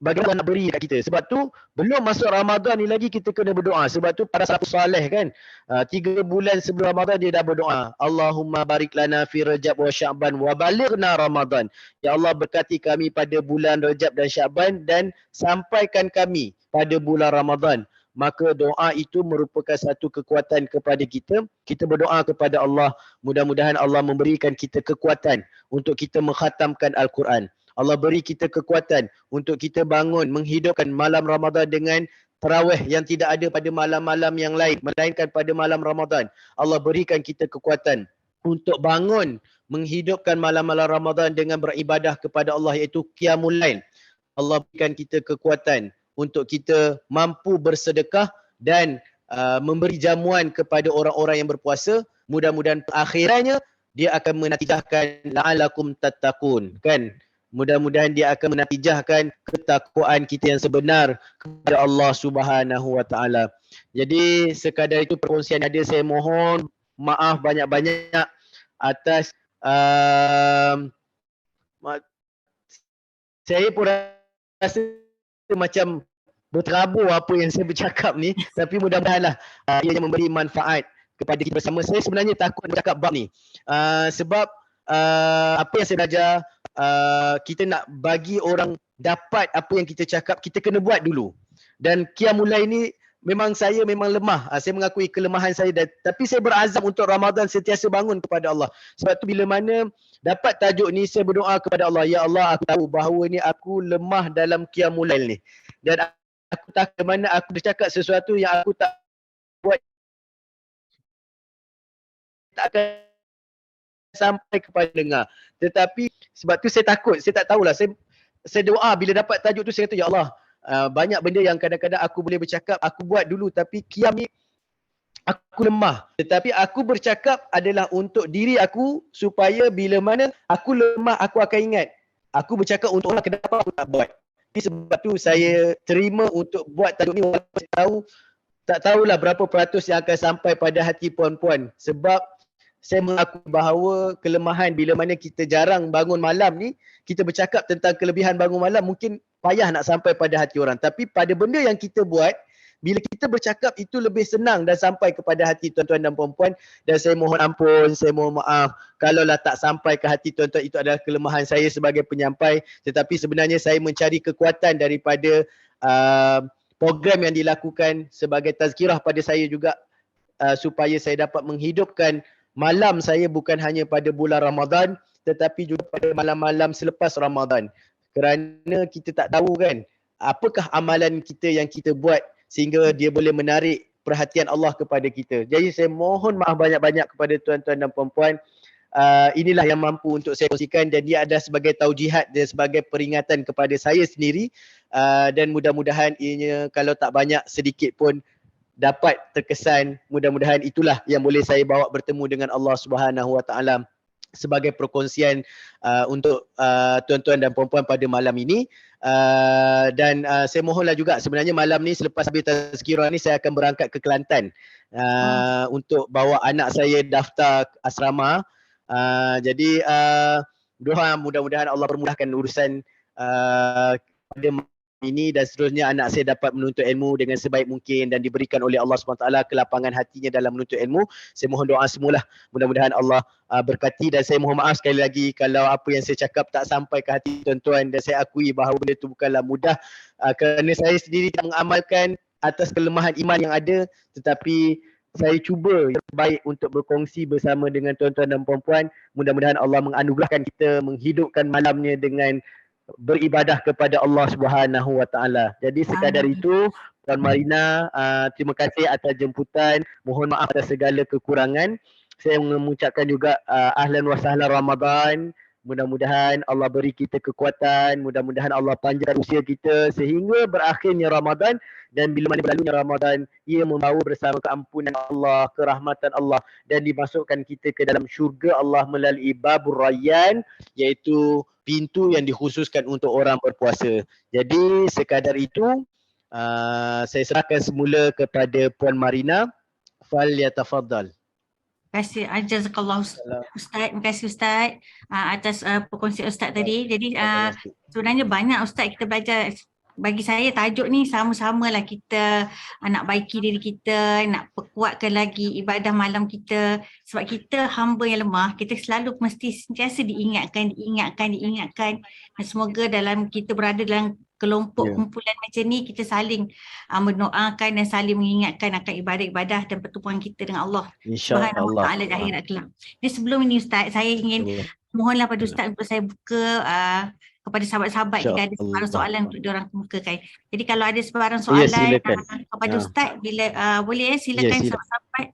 [SPEAKER 3] bagaimana nak beri kat kita? Sebab tu belum masuk Ramadan ni lagi kita kena berdoa. Sebab tu para salafus soleh kan, 3 bulan sebelum Ramadan dia dah berdoa, Allahumma barik lana fi Rajab wa Sya'ban wa balighna Ramadan. Ya Allah, berkati kami pada bulan Rajab dan Sya'ban dan sampaikan kami pada bulan Ramadan. Maka doa itu merupakan satu kekuatan kepada kita. Kita berdoa kepada Allah, mudah-mudahan Allah memberikan kita kekuatan untuk kita mengkhatamkan Al-Quran. Allah beri kita kekuatan untuk kita bangun menghidupkan malam Ramadan dengan tarawih yang tidak ada pada malam-malam yang lain, melainkan pada malam Ramadan. Allah berikan kita kekuatan untuk bangun menghidupkan malam-malam Ramadan dengan beribadah kepada Allah, iaitu Qiyamul Lail. Allah berikan kita kekuatan untuk kita mampu bersedekah dan memberi jamuan kepada orang-orang yang berpuasa. Mudah-mudahan akhirannya dia akan menatijahkan la'alakum tattaqun, kan? Mudah-mudahan dia akan menatijahkan ketakwaan kita yang sebenar kepada Allah Subhanahu Wa Taala. Jadi sekadar itu perkongsian ada. Saya mohon maaf banyak-banyak atas saya pun rasa macam berterabur apa yang saya bercakap ni, tapi mudah-mudahanlah ianya memberi manfaat kepada kita bersama. Saya sebenarnya takut bercakap bab ni. Sebab apa yang saya belajar, kita nak bagi orang dapat apa yang kita cakap, kita kena buat dulu. Dan qiyamul lail ni memang saya memang lemah. Saya mengakui kelemahan saya, tapi saya berazam untuk Ramadan sentiasa bangun kepada Allah. Sebab tu bila mana dapat tajuk ni, saya berdoa kepada Allah, ya Allah, aku tahu bahawa ni aku lemah dalam qiyamul lail ni. Dan aku takut mana aku bercakap sesuatu yang aku tak buat, tak akan sampai kepada dengar. Tetapi sebab tu saya takut, saya tak tahulah. Saya doa bila dapat tajuk tu, saya kata, ya Allah, banyak benda yang kadang-kadang aku boleh bercakap, aku buat dulu, tapi qiyam ni aku lemah. Tetapi aku bercakap adalah untuk diri aku, supaya bila mana aku lemah, aku akan ingat. Aku bercakap untuk orang, kenapa aku tak buat. Jadi sebab tu saya terima untuk buat tajuk ni, walaupun saya tak tahulah berapa peratus yang akan sampai pada hati puan-puan. Sebab saya mengakui bahawa kelemahan bila mana kita jarang bangun malam ni, kita bercakap tentang kelebihan bangun malam, mungkin payah nak sampai pada hati orang. Tapi pada benda yang kita buat, bila kita bercakap, itu lebih senang dan sampai kepada hati tuan-tuan dan puan-puan. Dan saya mohon ampun, saya mohon maaf kalaulah tak sampai ke hati tuan-tuan, itu adalah kelemahan saya sebagai penyampai. Tetapi sebenarnya saya mencari kekuatan daripada program yang dilakukan sebagai tazkirah pada saya juga, supaya saya dapat menghidupkan malam saya bukan hanya pada bulan Ramadan, tetapi juga pada malam-malam selepas Ramadan. Kerana kita tak tahu kan, apakah amalan kita yang kita buat sehingga dia boleh menarik perhatian Allah kepada kita. Jadi saya mohon maaf banyak-banyak kepada tuan-tuan dan puan-puan. Inilah yang mampu untuk saya kongsikan, dan dia ada sebagai taujihat dan sebagai peringatan kepada saya sendiri. Dan mudah-mudahan ianya kalau tak banyak, sedikit pun dapat terkesan. Mudah-mudahan itulah yang boleh saya bawa bertemu dengan Allah Subhanahu Wa Taala sebagai perkongsian untuk tuan-tuan dan puan-puan pada malam ini. Dan saya mohonlah juga, sebenarnya malam ni selepas habis tazkirah ni, saya akan berangkat ke Kelantan untuk bawa anak saya daftar asrama. Jadi doa mudah-mudahan Allah permudahkan urusan pada ini, dan seterusnya anak saya dapat menuntut ilmu dengan sebaik mungkin dan diberikan oleh Allah SWT kelapangan hatinya dalam menuntut ilmu. Saya mohon doa semualah, mudah-mudahan Allah berkati. Dan saya mohon maaf sekali lagi kalau apa yang saya cakap tak sampai ke hati tuan-tuan, dan saya akui bahawa benda itu bukanlah mudah, kerana saya sendiri tak mengamalkan atas kelemahan iman yang ada, tetapi saya cuba yang terbaik untuk berkongsi bersama dengan tuan-tuan dan puan-puan. Mudah-mudahan Allah menganugerahkan kita menghidupkan malamnya dengan beribadah kepada Allah Subhanahu Wa Taala. Jadi sekadar itu, Puan Marina, terima kasih atas jemputan. Mohon maaf atas segala kekurangan. Saya mengucapkan juga ahlan wa sahlan Ramadan. Mudah-mudahan Allah beri kita kekuatan, mudah-mudahan Allah panjang usia kita sehingga berakhirnya Ramadan, dan bila mana berlalunya Ramadan, ia membawa bersama keampunan Allah, kerahmatan Allah, dan dimasukkan kita ke dalam syurga Allah melalui Babur Rayyan, iaitu pintu yang dikhususkan untuk orang berpuasa. Jadi sekadar itu, saya serahkan semula kepada Puan Marina. Falyatafaddal.
[SPEAKER 1] Terima kasih, jazakallah Ustaz. Terima kasih Ustaz atas perkongsian Ustaz tadi. Jadi sebenarnya banyak Ustaz kita belajar. Bagi saya tajuk ni sama-samalah kita nak baiki diri kita, nak perkuatkan lagi ibadah malam kita. Sebab kita hamba yang lemah, kita selalu mesti sentiasa diingatkan. Dan semoga dalam kita berada dalam kelompok kumpulan macam ni, kita saling mendoakan dan saling mengingatkan akan ibadah-ibadah dan pertemuan kita dengan Allah Subhanahu Wa Taala di akhirat kelak. Jadi sebelum ini Ustaz, saya ingin mohonlah pada Ustaz untuk saya buka kepada sahabat-sahabat, jika ada sebarang soalan untuk diorang kemukakan. Jadi kalau ada sebarang soalan kepada Ustaz, bila boleh silakan sahabat-sahabat.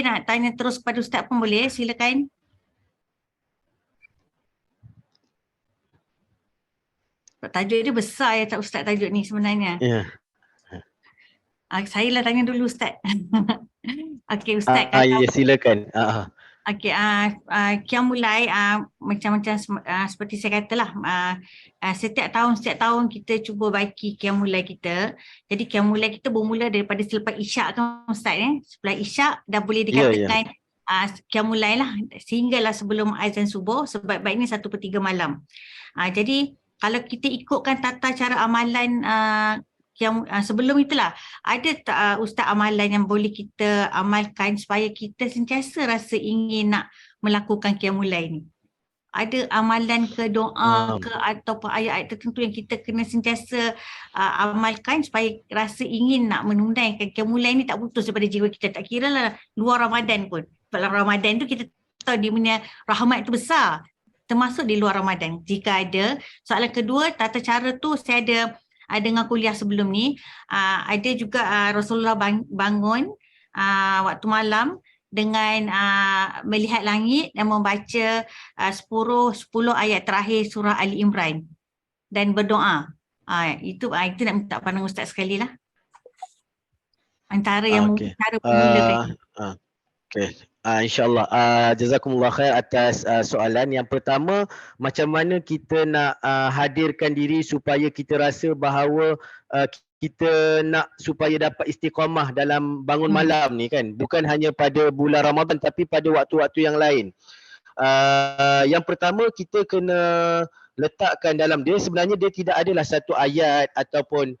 [SPEAKER 1] Nak tanya terus kepada Ustaz pun boleh, silakan. Tajuk dia besar ya Ustaz, tajuk ni sebenarnya. Saya lah tanya dulu Ustaz. Okey Ustaz.
[SPEAKER 3] Silakan.
[SPEAKER 1] Okey, qiyamul lail macam-macam seperti saya katalah, setiap tahun kita cuba baiki qiyamul lail kita. Jadi qiyamul lail kita bermula daripada selepas isyak kan Ustaz ya. Selepas isyak dah boleh dikatakan qiyamul lail lah, sehinggalah sebelum azan subuh, sebaik-baiknya 1/3 malam. Jadi kalau kita ikutkan tata cara amalan sebelum itulah, ada tak Ustaz amalan yang boleh kita amalkan supaya kita sentiasa rasa ingin nak melakukan qiyamul lail ni? Ada amalan ke, doa ke, ataupun ayat-ayat tertentu yang kita kena sentiasa amalkan supaya rasa ingin nak menunaikan qiyamul lail ni tak putus daripada jiwa kita, tak kira lah luar Ramadan pun. Dalam Ramadan tu kita tahu dia punya rahmat tu besar, termasuk di luar Ramadan jika ada. Soalan kedua, tata cara tu saya ada dengan kuliah sebelum ni, ada juga Rasulullah bangun waktu malam dengan melihat langit dan membaca 10 ayat terakhir surah Ali Imran dan berdoa. Itu nak minta pandang Ustaz sekali lah. Antara yang mungkin cara memulakan.
[SPEAKER 3] Okay. InsyaAllah. Jazakumullah khair atas soalan. Yang pertama, macam mana kita nak hadirkan diri supaya kita rasa bahawa kita nak supaya dapat istiqamah dalam bangun malam ni kan. Bukan hanya pada bulan Ramadan tapi pada waktu-waktu yang lain. Yang pertama, kita kena letakkan dalam dia, sebenarnya dia tidak adalah satu ayat ataupun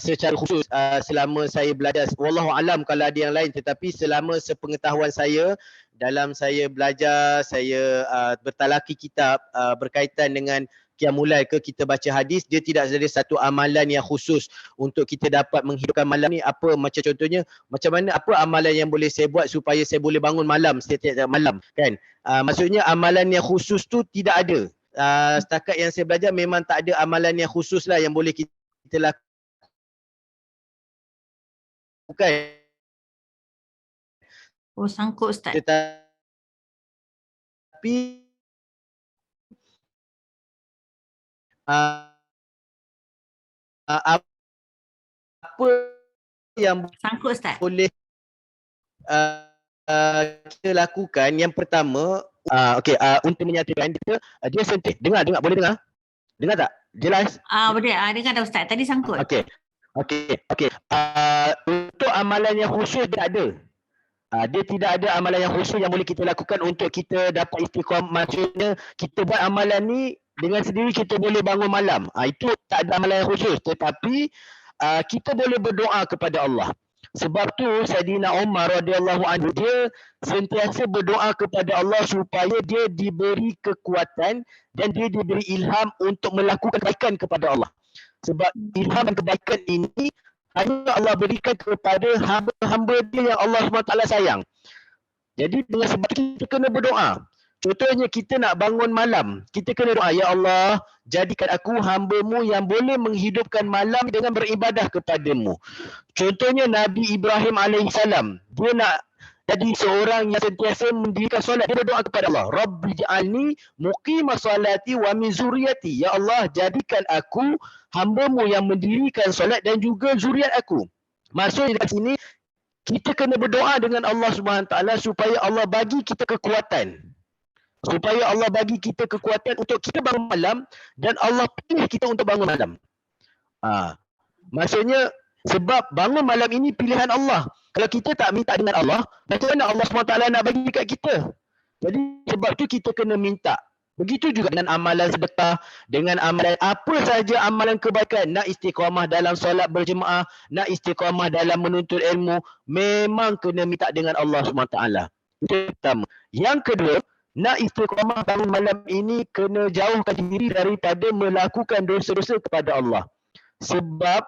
[SPEAKER 3] secara khusus selama saya belajar, wallahu alam kalau ada yang lain, tetapi selama sepengetahuan saya dalam saya belajar, saya bertalaki kitab berkaitan dengan qiyamul lail ke kita baca hadis, dia tidak ada satu amalan yang khusus untuk kita dapat menghidupkan malam ni. Apa macam contohnya, macam mana, apa amalan yang boleh saya buat supaya saya boleh bangun malam setiap malam kan. Maksudnya amalan yang khusus tu tidak ada. Setakat yang saya belajar memang tak ada amalan yang khusus lah yang boleh kita lakukan.
[SPEAKER 1] Oh, sangkut Ustaz.
[SPEAKER 3] Tetapi apa yang
[SPEAKER 1] sangkut Ustaz
[SPEAKER 3] boleh kita lakukan, yang pertama untuk menyatakan dia sentuh, dengar boleh dengar tak jelas?
[SPEAKER 1] Boleh dengar dah Ustaz, tadi sangkut.
[SPEAKER 3] Okey. Untuk amalan yang khusus dia ada. Dia tidak ada amalan yang khusus yang boleh kita lakukan untuk kita dapat istiqamah. Maksudnya kita buat amalan ni dengan sendiri kita boleh bangun malam. Itu tak ada amalan yang khusus, tetapi kita boleh berdoa kepada Allah. Sebab tu Saidina Umar radhiyallahu anhu dia sentiasa berdoa kepada Allah supaya dia diberi kekuatan dan dia diberi ilham untuk melakukan kebaikan kepada Allah. Sebab ilham dan kebaikan ini hanya Allah berikan kepada hamba-hamba dia yang Allah SWT sayang. Jadi dengan sebab itu kita kena berdoa. Contohnya kita nak bangun malam, kita kena doa, ya Allah, jadikan aku hamba-Mu yang boleh menghidupkan malam dengan beribadah kepadamu. Contohnya Nabi Ibrahim alaihissalam, dia nak jadi seorang yang sentiasa mendirikan solat. Dia berdoa kepada Allah, Rabbi ja'alni muqimas salati wa min zuriyati. Ya Allah, jadikan aku hamba-Mu yang mendirikan solat dan juga zuriat aku. Maksudnya di sini kita kena berdoa dengan Allah SWT supaya Allah bagi kita kekuatan. Supaya Allah bagi kita kekuatan untuk kita bangun malam dan Allah pilih kita untuk bangun malam. Maksudnya sebab bangun malam ini pilihan Allah. Kalau kita tak minta dengan Allah, macam mana Allah SWT nak bagi dekat kita? Jadi sebab tu kita kena minta. Begitu juga dengan amalan sedekah, dengan amalan apa saja amalan kebaikan, nak istiqamah dalam solat berjemaah, nak istiqamah dalam menuntut ilmu, memang kena minta dengan Allah SWT. Itu pertama. Yang kedua, nak istiqamah bangun malam ini kena jauhkan diri daripada melakukan dosa-dosa kepada Allah. Sebab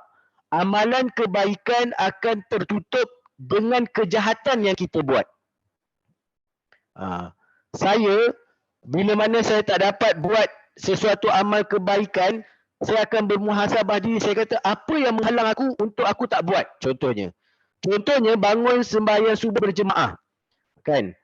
[SPEAKER 3] amalan kebaikan akan tertutup dengan kejahatan yang kita buat. Saya, bila mana saya tak dapat buat sesuatu amal kebaikan, saya akan bermuhasabah diri. Saya kata, apa yang menghalang aku untuk aku tak buat? Contohnya bangun sembahyang subuh berjemaah. Kan?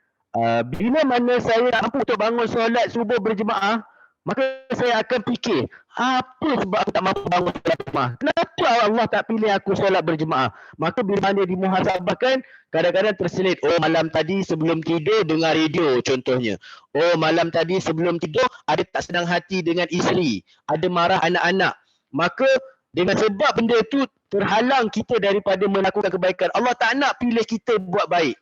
[SPEAKER 3] Bila mana saya tak mampu untuk bangun solat subuh berjemaah, maka saya akan fikir, apa sebab aku tak mampu bangun solat berjemaah? Kenapa Allah tak pilih aku solat berjemaah? Maka bila mana dimuhasabahkan, kadang-kadang terselit, oh malam tadi sebelum tidur dengar radio contohnya. Oh malam tadi sebelum tidur ada tak senang hati dengan isteri, ada marah anak-anak. Maka dengan sebab benda itu terhalang kita daripada melakukan kebaikan. Allah tak nak pilih kita buat baik.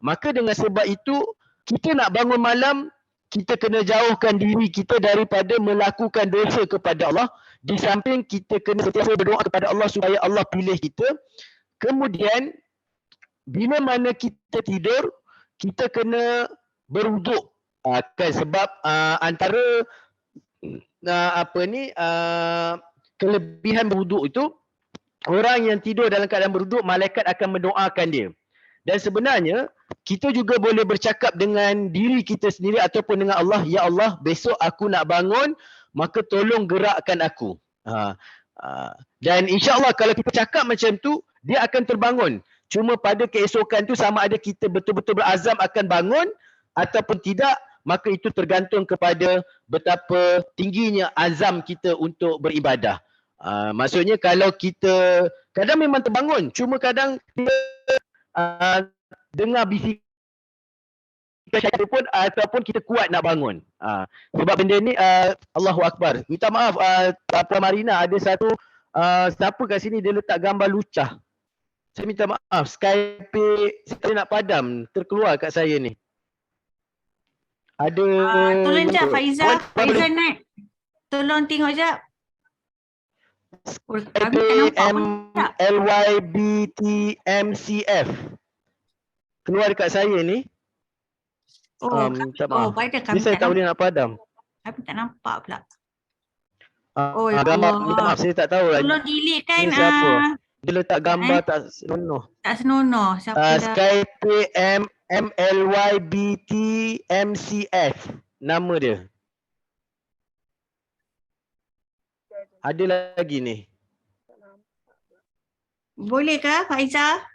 [SPEAKER 3] Maka dengan sebab itu, kita nak bangun malam, kita kena jauhkan diri kita daripada melakukan dosa kepada Allah. Di samping kita kena sentiasa berdoa kepada Allah supaya Allah pilih kita. Kemudian bila mana kita tidur, kita kena berwuduk. Kan sebab antara kelebihan berwuduk itu, orang yang tidur dalam keadaan berwuduk, malaikat akan mendoakan dia. Dan sebenarnya kita juga boleh bercakap dengan diri kita sendiri ataupun dengan Allah, ya Allah, besok aku nak bangun, maka tolong gerakkan aku. Dan insya-Allah kalau kita cakap macam tu, dia akan terbangun. Cuma pada keesokan tu sama ada kita betul-betul berazam akan bangun ataupun tidak, maka itu tergantung kepada betapa tingginya azam kita untuk beribadah. Maksudnya kalau kita kadang memang terbangun, cuma kadang kita dengar bisikan syaitan pun ataupun kita kuat nak bangun. Sebab benda ni Allahu Akbar. Minta maaf Puan Marina, ada satu siapa kat sini dia letak gambar lucah. Saya minta maaf, Skype saya nak padam, terkeluar kat saya ni. Ada
[SPEAKER 1] Tolong jap Faizah naik. Tolong tengok jap. Kami tak nampak pun tak.
[SPEAKER 3] LYBTMCF. Keluar dekat saya ni. Minta maaf.
[SPEAKER 1] Pada
[SPEAKER 3] Ni
[SPEAKER 1] kami
[SPEAKER 3] saya
[SPEAKER 1] tak
[SPEAKER 3] tak boleh
[SPEAKER 1] nampak.
[SPEAKER 3] nak padam.
[SPEAKER 1] Kami tak nampak pula.
[SPEAKER 3] Ya gambar, minta maaf saya tak tahu lah.
[SPEAKER 1] Tolong delete kan.
[SPEAKER 3] Ni siapa? Dia letak gambar tak senonoh.
[SPEAKER 1] Tak senonoh. Siapa dah?
[SPEAKER 3] Skype MLYBTMCF. Nama dia. Ada lagi ni.
[SPEAKER 1] Boleh ke Faizah?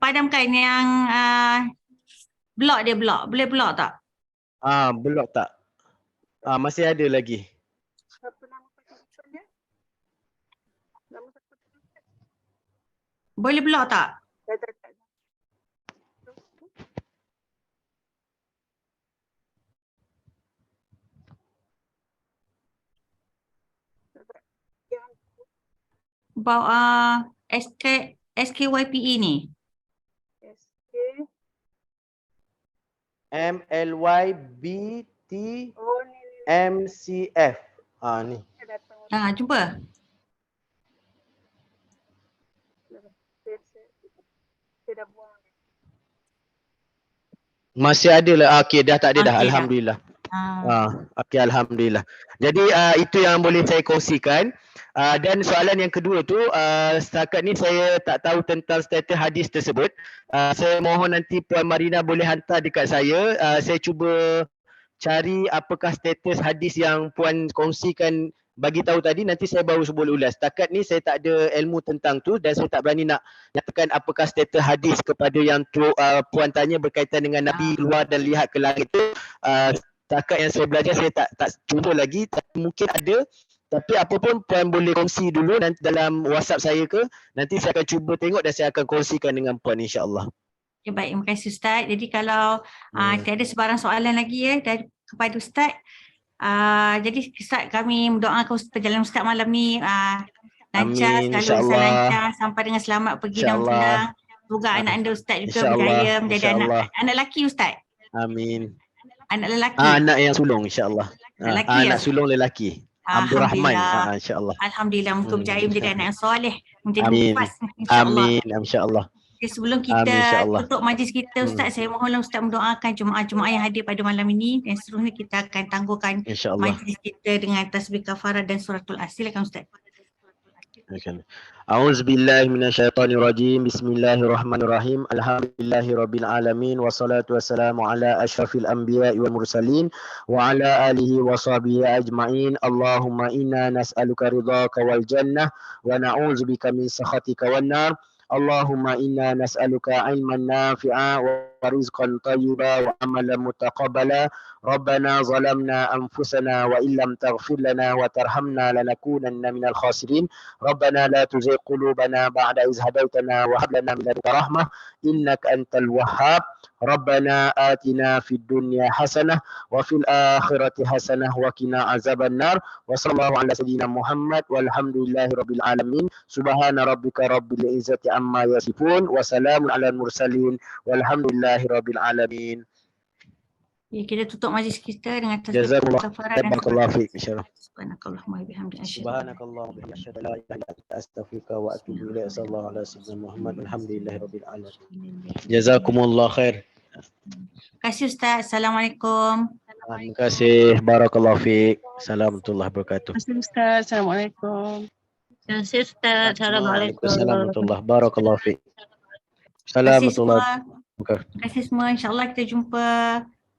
[SPEAKER 1] Padamkan yang block dia block. Boleh block tak?
[SPEAKER 3] Block tak? Masih ada lagi.
[SPEAKER 2] Apa nama participant dia? Nama siapa?
[SPEAKER 1] Boleh block tak?
[SPEAKER 2] Tak.
[SPEAKER 1] Bawa SKYPE ni.
[SPEAKER 2] SK.
[SPEAKER 3] MLYBTMCF. Ni.
[SPEAKER 1] Jumpa.
[SPEAKER 2] Saya dah buang.
[SPEAKER 3] Masih ada lah. Okey, dah tak ada dah.
[SPEAKER 1] Okey dah.
[SPEAKER 3] Alhamdulillah. Okey, alhamdulillah. Jadi itu yang boleh saya kongsikan. Dan soalan yang kedua tu, setakat ni saya tak tahu tentang status hadis tersebut. Saya mohon nanti Puan Marina boleh hantar dekat saya. Saya cuba cari apakah status hadis yang Puan kongsikan bagi tahu tadi, nanti saya baru boleh ulas. Setakat ni saya tak ada ilmu tentang tu dan saya tak berani nak nyatakan apakah status hadis kepada yang Puan tanya berkaitan dengan Nabi keluar dan lihat ke langit tu. Setakat yang saya belajar saya tak cuba lagi, tapi mungkin ada. Tapi apa pun Puan boleh kongsi dulu nanti dalam WhatsApp saya ke, nanti saya akan cuba tengok dan saya akan kongsikan dengan Puan insya-Allah.
[SPEAKER 1] Okay, baik, terima kasih Ustaz. Jadi kalau tiada sebarang soalan lagi kepada Ustaz. Jadi Ustaz, kami mendoakan perjalanan Ustaz malam ni lancar, selalu Ustaz lancar sampai dengan selamat pergi dan pulang. Semoga anak anda Ustaz juga berjaya menjadi anak lelaki Ustaz.
[SPEAKER 3] Amin.
[SPEAKER 1] Anak lelaki.
[SPEAKER 3] Anak yang sulung insya-Allah. Anak sulung lelaki. Abdul Rahman, insya-Allah.
[SPEAKER 1] Alhamdulillah, muka berjaya menjadi anak yang soleh, menjadi mufas
[SPEAKER 3] insya-Allah. Amin, insya-Allah.
[SPEAKER 1] Okay, sebelum kita tutup majlis kita Ustaz, saya mohonlah Ustaz mendoakan jemaah-jemaah yang hadir pada malam ini dan seterusnya kita akan tangguhkan majlis kita dengan tasbih kafarah dan suratul as. Silakan Ustaz.
[SPEAKER 3] A'udzubillahi minasyaitonirrajim. Bismillahirrahmanirrahim. Alhamdulillahirabbil alamin wassalatu wassalamu ala asyrafil anbiya'i wal mursalin wa ala alihi wa sahbihi ajma'in. Allahumma inna nas'aluka ridhaka wal jannah wa na'udzubika min sakhatika wan nar. Allahumma inna nas'aluka ilman nafi'a wa rizqan tayyiba wa amalan mutaqabbala. Rabbana zalamna anfusana wa illam taghfir lana wa tarhamna lanakunanna minal khasirin. Rabbana la tuzigh qulubana ba'da idh hadaytana wa hab lana min ladunka rahmah innaka antal wahhab. Rabbana atina fid dunya hasanah wa fil akhirati hasanah wa qina azaban nar. Wa sallallahu ala sayyidina Muhammad walhamdulillahi rabbil alamin. Subhana rabbika rabbil izzati amma yasifun wa salamun alal mursalin walhamdulillahi rabbil alamin.
[SPEAKER 1] Ya, kita tutup majlis kita dengan tasbih
[SPEAKER 3] Jazakumullah
[SPEAKER 1] kafarat dan
[SPEAKER 3] barakallahu fiik insyaallah.
[SPEAKER 1] subhanakallahumma wa bihamdika asyhadu an la
[SPEAKER 3] Subhanakallah wa bihamdika asyhadu an la ilaha illa anta astaghfiruka wa atubu ilaik. Sallallahu ala sayyidina Muhammad alhamdulillahirabbil alamin. Jazakumullah khair.
[SPEAKER 1] Terima kasih Ustaz. Assalamualaikum.
[SPEAKER 3] Terima kasih. Barakallahu fiik. Assalamualaikum warahmatullahi wabarakatuh.
[SPEAKER 2] Terima kasih Ustaz. Assalamualaikum.
[SPEAKER 1] Terima kasih Ustaz.
[SPEAKER 3] Waalaikumsalam warahmatullahi barakallahu fiik.
[SPEAKER 1] Terima kasih
[SPEAKER 3] Assalamualaikum
[SPEAKER 1] semua. Terima kasih semua. InsyaAllah kita jumpa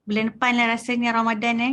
[SPEAKER 1] bulan depan lah rasanya Ramadan